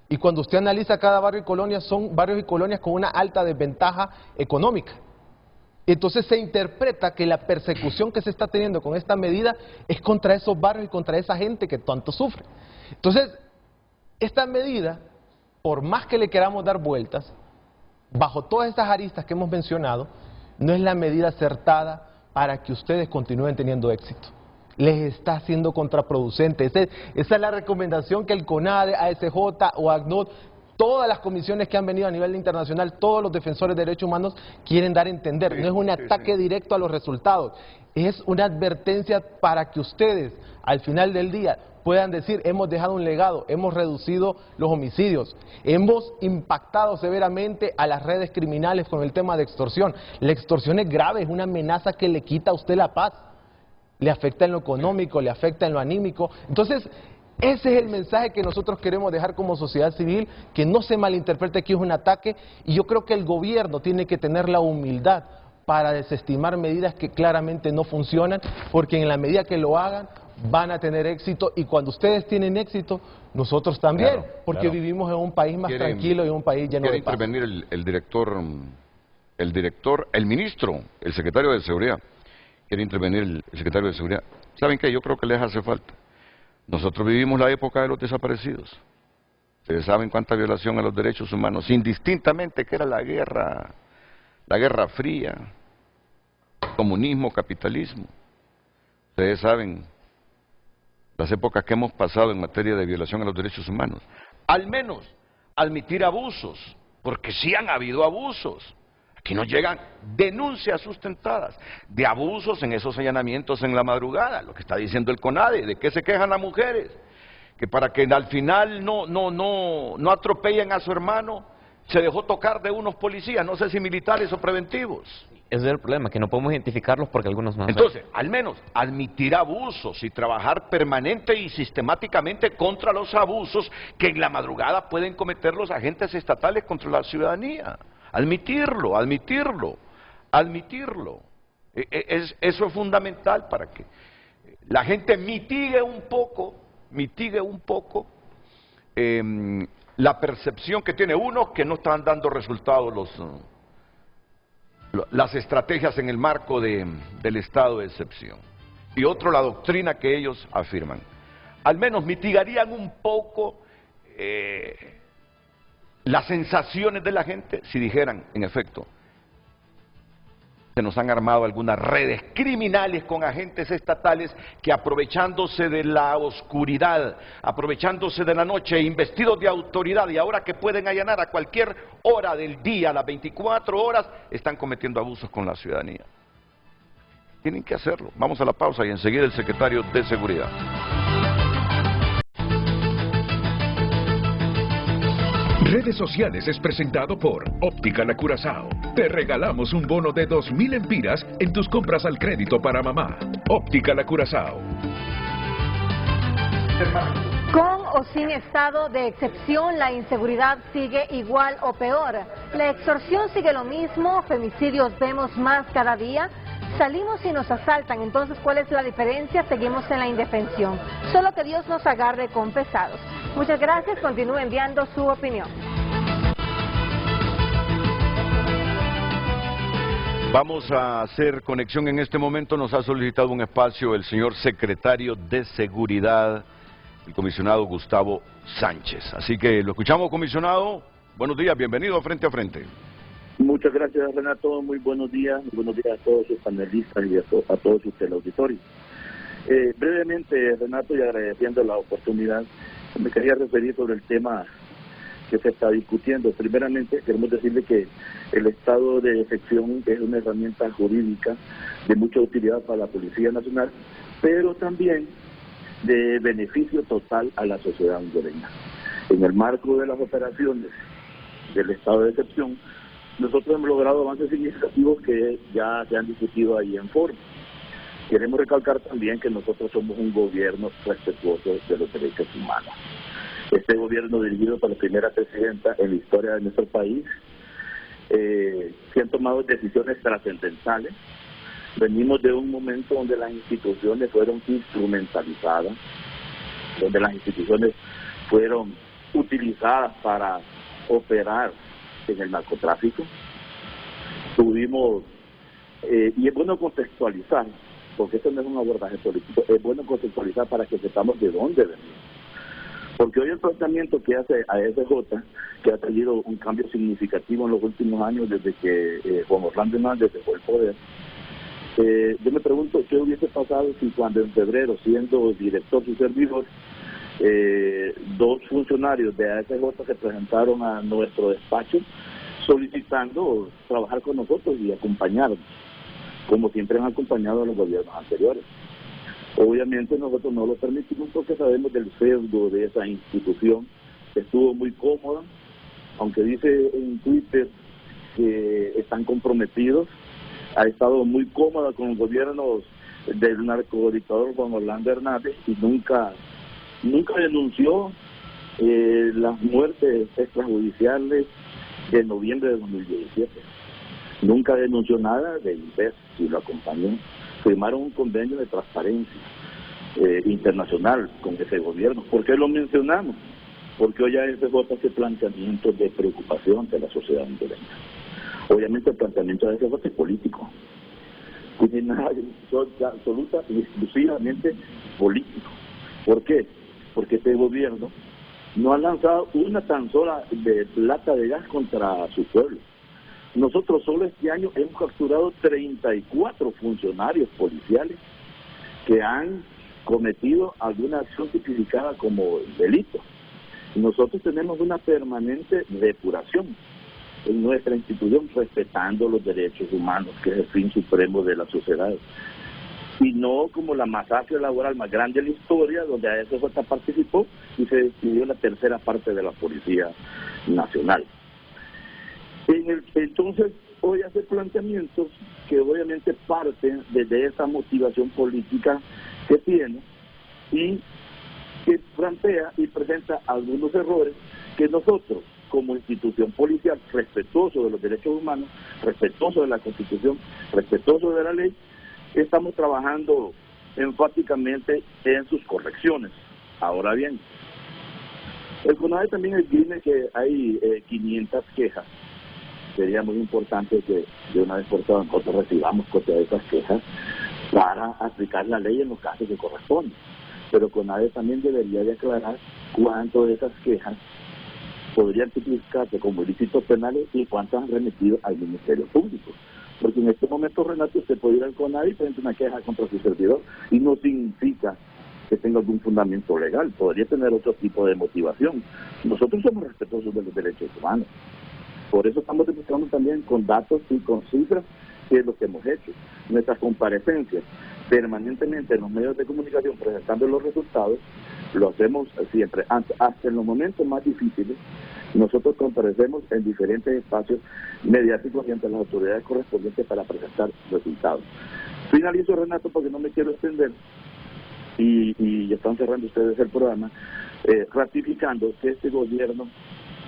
Y cuando usted analiza cada barrio y colonia, son barrios y colonias con una alta desventaja económica. Entonces se interpreta que la persecución que se está teniendo con esta medida es contra esos barrios y contra esa gente que tanto sufre. Entonces, esta medida, por más que le queramos dar vueltas, bajo todas estas aristas que hemos mencionado, no es la medida acertada para que ustedes continúen teniendo éxito. Les está siendo contraproducente. Esa es la recomendación que el CONADE, ASJ o ACNUD, todas las comisiones que han venido a nivel internacional, todos los defensores de derechos humanos quieren dar a entender. No es un ataque directo a los resultados, es una advertencia para que ustedes, al final del día, puedan decir, hemos dejado un legado, hemos reducido los homicidios, hemos impactado severamente a las redes criminales con el tema de extorsión. La extorsión es grave, es una amenaza que le quita a usted la paz. Le afecta en lo económico, le afecta en lo anímico. Entonces, ese es el mensaje que nosotros queremos dejar como sociedad civil, que no se malinterprete que es un ataque, y yo creo que el gobierno tiene que tener la humildad para desestimar medidas que claramente no funcionan, porque en la medida que lo hagan, van a tener éxito, y cuando ustedes tienen éxito, nosotros también, porque vivimos en un país más tranquilo y un país lleno de paz. Quiere intervenir el ministro, el secretario de Seguridad. Quiere intervenir el secretario de Seguridad. ¿Saben qué? Yo creo que les hace falta. Nosotros vivimos la época de los desaparecidos. Ustedes saben cuánta violación a los derechos humanos, indistintamente que era la Guerra Fría, comunismo, capitalismo. Ustedes saben las épocas que hemos pasado en materia de violación a los derechos humanos. Al menos admitir abusos, porque sí han habido abusos. Aquí nos llegan denuncias sustentadas de abusos en esos allanamientos en la madrugada, lo que está diciendo el CONADE, de qué se quejan las mujeres, que para que al final no atropellen a su hermano, se dejó tocar de unos policías, no sé si militares o preventivos. Ese es el problema, que no podemos identificarlos porque algunos no. Entonces, al menos admitir abusos y trabajar permanente y sistemáticamente contra los abusos que en la madrugada pueden cometer los agentes estatales contra la ciudadanía. Admitirlo. Eso es fundamental para que la gente mitigue un poco la percepción que tiene uno que no están dando resultados las estrategias en el marco del estado de excepción. Y otro, la doctrina que ellos afirman. Al menos mitigarían un poco las sensaciones de la gente si dijeran, en efecto, se nos han armado algunas redes criminales con agentes estatales que, aprovechándose de la oscuridad, aprovechándose de la noche, investidos de autoridad, y ahora que pueden allanar a cualquier hora del día, a las 24 horas, están cometiendo abusos con la ciudadanía. Tienen que hacerlo. Vamos a la pausa y enseguida el secretario de Seguridad. Redes Sociales es presentado por Óptica La Curazao. Te regalamos un bono de 2.000 empiras en tus compras al crédito para mamá. Óptica La Curazao. Con o sin estado de excepción, la inseguridad sigue igual o peor. La extorsión sigue lo mismo, femicidios vemos más cada día. Salimos y nos asaltan, entonces ¿cuál es la diferencia? Seguimos en la indefensión. Solo que Dios nos agarre con pesados. Muchas gracias, continúe enviando su opinión. Vamos a hacer conexión en este momento. Nos ha solicitado un espacio el señor secretario de Seguridad, el comisionado Gustavo Sánchez. Así que lo escuchamos, comisionado. Buenos días, bienvenido a Frente a Frente. Muchas gracias, Renato. Muy buenos días a todos sus panelistas y a todos sus teleauditores. Brevemente, Renato, y agradeciendo la oportunidad, me quería referir sobre el tema que se está discutiendo. Primeramente, queremos decirle que el estado de excepción es una herramienta jurídica de mucha utilidad para la Policía Nacional, pero también de beneficio total a la sociedad hondureña. En el marco de las operaciones del estado de excepción, nosotros hemos logrado avances significativos que ya se han discutido ahí en foro. Queremos recalcar también que nosotros somos un gobierno respetuoso de los derechos humanos. Este gobierno, dirigido por la primera presidenta en la historia de nuestro país, se han tomado decisiones trascendentales. Venimos de un momento donde las instituciones fueron instrumentalizadas, donde las instituciones fueron utilizadas para operar en el narcotráfico. Tuvimos, y es bueno contextualizar, porque esto no es un abordaje político, es bueno contextualizar para que sepamos de dónde venimos. Porque hoy el planteamiento que hace ASJ, que ha tenido un cambio significativo en los últimos años desde que Juan Orlando Hernández dejó el poder, yo me pregunto qué hubiese pasado si cuando en febrero, siendo director su servidor, dos funcionarios de ASJ se presentaron a nuestro despacho solicitando trabajar con nosotros y acompañarnos, como siempre han acompañado a los gobiernos anteriores. Obviamente nosotros no lo permitimos porque sabemos del sesgo de esa institución. Estuvo muy cómoda, aunque dice en Twitter que están comprometidos, ha estado muy cómoda con los gobiernos del narcodictador Juan Orlando Hernández y nunca denunció las muertes extrajudiciales de noviembre de 2017. Nunca denunció nada de INVES y lo acompañó. Firmaron un convenio de transparencia internacional con ese gobierno. ¿Por qué lo mencionamos? Porque hoy ASJ hace planteamientos de preocupación de la sociedad hondureña. Obviamente el planteamiento de ASJ es político. Tiene nada, absoluta y exclusivamente político. ¿Por qué? Porque este gobierno no ha lanzado una tan sola de lata de gas contra su pueblo. Nosotros solo este año hemos capturado 34 funcionarios policiales que han cometido alguna acción tipificada como delito. Nosotros tenemos una permanente depuración en nuestra institución, respetando los derechos humanos, que es el fin supremo de la sociedad. Y no como la masacre laboral más grande de la historia, donde ASJ participó y se despidió la tercera parte de la Policía Nacional. Entonces, hoy hace planteamientos que obviamente parten desde esa motivación política que tiene y que plantea y presenta algunos errores que nosotros, como institución policial, respetuoso de los derechos humanos, respetuoso de la Constitución, respetuoso de la ley, estamos trabajando enfáticamente en sus correcciones. Ahora bien, el CONADE también esgrime que hay 500 quejas. Sería muy importante que de una vez por todas nosotros recibamos copia de esas quejas para aplicar la ley en los casos que corresponden. Pero CONADE también debería de aclarar cuánto de esas quejas podrían tipificarse como ilícitos penales y cuántas han remitido al Ministerio Público. Porque en este momento, Renato, usted puede ir al CONADE y presentar una queja contra su servidor y no significa que tenga algún fundamento legal, podría tener otro tipo de motivación. Nosotros somos respetuosos de los derechos humanos. Por eso estamos demostrando también con datos y con cifras qué es lo que hemos hecho. Nuestras comparecencias permanentemente en los medios de comunicación presentando los resultados, lo hacemos siempre, hasta en los momentos más difíciles. Nosotros comparecemos en diferentes espacios mediáticos y ante las autoridades correspondientes para presentar resultados. Finalizo, Renato, porque no me quiero extender, y están cerrando ustedes el programa, ratificando que este gobierno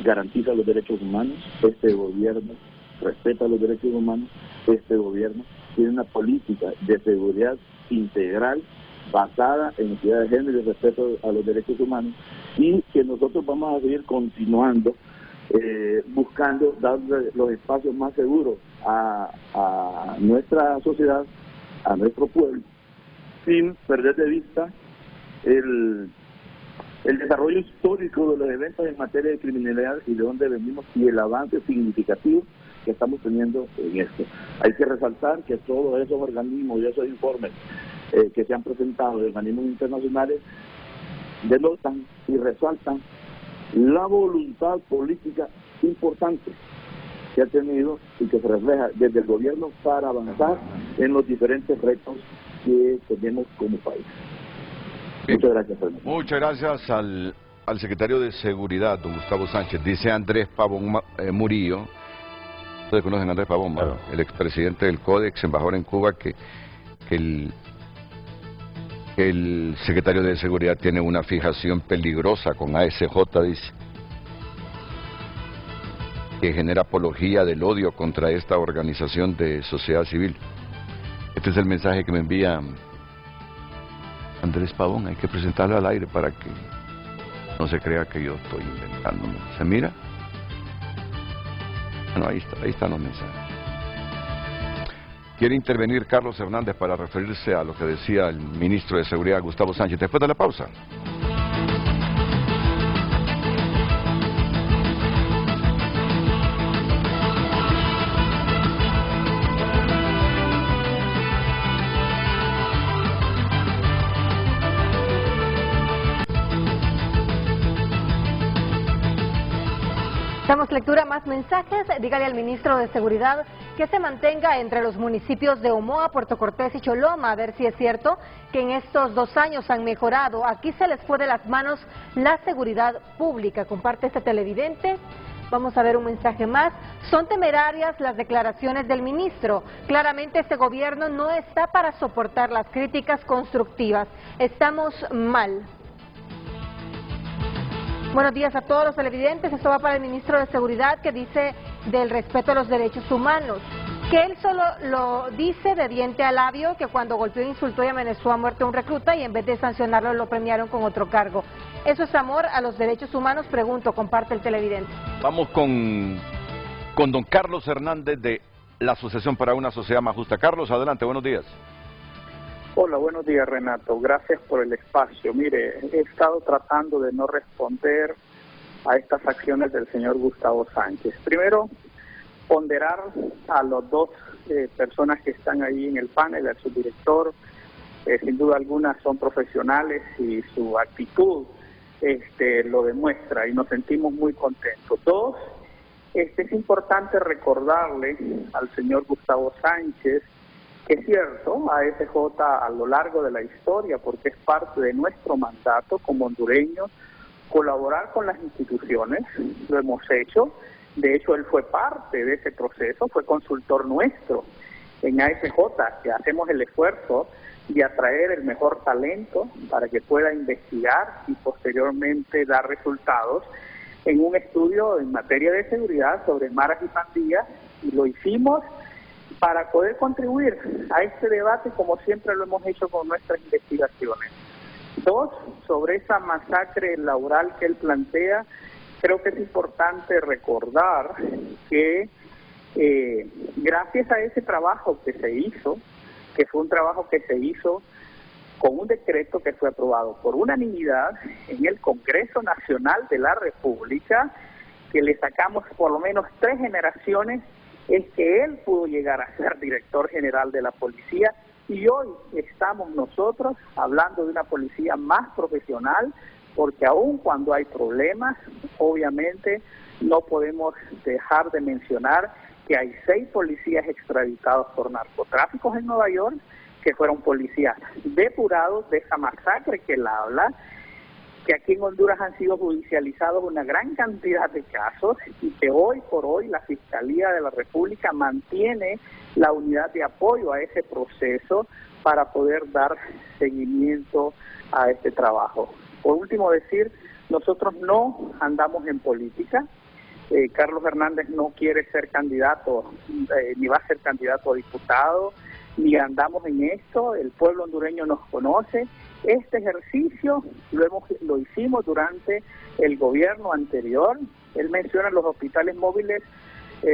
garantiza los derechos humanos, este gobierno respeta los derechos humanos, este gobierno tiene una política de seguridad integral basada en equidad de género y respeto a los derechos humanos, y que nosotros vamos a seguir continuando buscando darle los espacios más seguros a nuestra sociedad, a nuestro pueblo, sin perder de vista el desarrollo histórico de los eventos en materia de criminalidad y de dónde venimos y el avance significativo que estamos teniendo en esto. Hay que resaltar que todos esos organismos y esos informes que se han presentado de organismos internacionales denotan y resaltan la voluntad política importante que ha tenido y que se refleja desde el gobierno para avanzar en los diferentes retos que tenemos como país. Muchas gracias, Fernando. Muchas gracias al secretario de Seguridad, don Gustavo Sánchez. Dice Andrés Pavón Murillo, ustedes conocen a Andrés Pavón, claro, el expresidente del Códex, embajador en Cuba, que el secretario de Seguridad tiene una fijación peligrosa con ASJ, dice, que genera apología del odio contra esta organización de sociedad civil. Este es el mensaje que me envía Andrés Pavón. Hay que presentarlo al aire para que no se crea que yo estoy inventándome. ¿Se mira? Bueno, ahí están los mensajes. Quiere intervenir Carlos Hernández para referirse a lo que decía el ministro de Seguridad, Gustavo Sánchez. Después de la pausa. Damos lectura a más mensajes. Dígale al ministro de Seguridad que se mantenga entre los municipios de Omoa, Puerto Cortés y Choloma, a ver si es cierto que en estos 2 años han mejorado. Aquí se les fue de las manos la seguridad pública. Comparte este televidente. Vamos a ver un mensaje más. Son temerarias las declaraciones del ministro. Claramente este gobierno no está para soportar las críticas constructivas. Estamos mal. Buenos días a todos los televidentes. Esto va para el ministro de Seguridad, que dice del respeto a los derechos humanos, que él solo lo dice de diente a labio, que cuando golpeó, insultó y amenazó a muerte a un recluta y en vez de sancionarlo lo premiaron con otro cargo. ¿Eso es amor a los derechos humanos? Pregunto, comparte el televidente. Vamos con don Carlos Hernández de la Asociación para una Sociedad Más Justa. Carlos, adelante, buenos días. Hola, buenos días, Renato. Gracias por el espacio. Mire, he estado tratando de no responder a estas acciones del señor Gustavo Sánchez. Primero, ponderar a los dos personas que están ahí en el panel, al subdirector. Sin duda alguna son profesionales y su actitud lo demuestra y nos sentimos muy contentos. Dos, es importante recordarle al señor Gustavo Sánchez que es cierto, ASJ a lo largo de la historia, porque es parte de nuestro mandato como hondureños, colaborar con las instituciones, lo hemos hecho, De hecho, él fue parte de ese proceso, fue consultor nuestro en ASJ, que hacemos el esfuerzo de atraer el mejor talento para que pueda investigar y posteriormente dar resultados en un estudio en materia de seguridad sobre maras y pandillas, y lo hicimos para poder contribuir a este debate como siempre lo hemos hecho con nuestras investigaciones. 2, sobre esa masacre laboral que él plantea, creo que es importante recordar que gracias a ese trabajo que se hizo, que fue un trabajo que se hizo con un decreto que fue aprobado por unanimidad en el Congreso Nacional de la República, que le sacamos por lo menos 3 generaciones, es que él pudo llegar a ser director general de la policía, y hoy estamos nosotros hablando de una policía más profesional, porque aun cuando hay problemas, obviamente no podemos dejar de mencionar que hay 6 policías extraditados por narcotráficos en Nueva York, que fueron policías depurados de esa masacre que él habla, que aquí en Honduras han sido judicializados una gran cantidad de casos, y que hoy por hoy la Fiscalía de la República mantiene la unidad de apoyo a ese proceso para poder dar seguimiento a este trabajo. Por último decir, nosotros no andamos en política. Carlos Hernández no quiere ser candidato, ni va a ser candidato a diputado, ni andamos en esto. El pueblo hondureño nos conoce. Este ejercicio lo hicimos durante el gobierno anterior. Él menciona los hospitales móviles.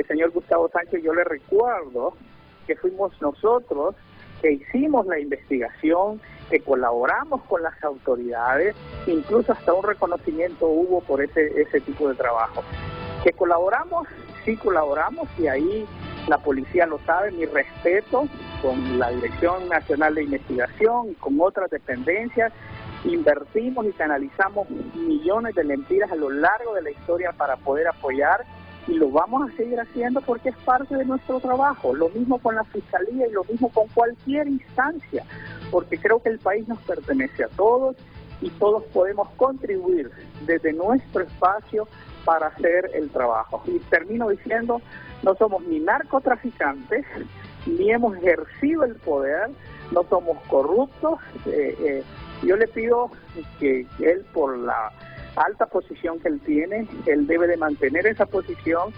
Señor Gustavo Sánchez, yo le recuerdo que fuimos nosotros que hicimos la investigación, que colaboramos con las autoridades, incluso hasta un reconocimiento hubo por ese tipo de trabajo. Que colaboramos, sí colaboramos, y ahí la policía lo sabe, mi respeto con la Dirección Nacional de Investigación y con otras dependencias. Invertimos y canalizamos millones de lempiras a lo largo de la historia para poder apoyar, y lo vamos a seguir haciendo porque es parte de nuestro trabajo. Lo mismo con la Fiscalía y lo mismo con cualquier instancia, porque creo que el país nos pertenece a todos y todos podemos contribuir desde nuestro espacio para hacer el trabajo. Y termino diciendo, no somos ni narcotraficantes, ni hemos ejercido el poder, no somos corruptos. Yo le pido que él, por la alta posición que él tiene, él debe de mantener esa posición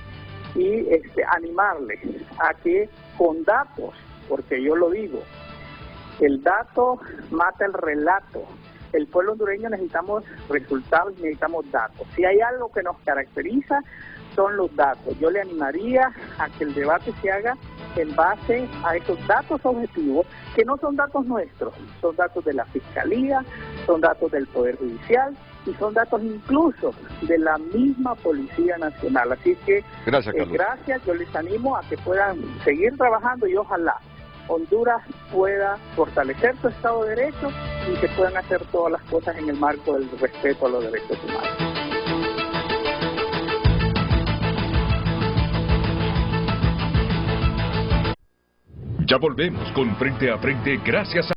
y animarle a que con datos, porque yo lo digo, el dato mata el relato. El pueblo hondureño necesitamos resultados y necesitamos datos. Si hay algo que nos caracteriza, son los datos. Yo le animaría a que el debate se haga en base a esos datos objetivos, que no son datos nuestros, son datos de la Fiscalía, son datos del Poder Judicial y son datos incluso de la misma Policía Nacional. Así que gracias, Carlos. Gracias, yo les animo a que puedan seguir trabajando y ojalá Honduras pueda fortalecer su Estado de Derecho y que puedan hacer todas las cosas en el marco del respeto a los derechos humanos. Ya volvemos con Frente a Frente gracias a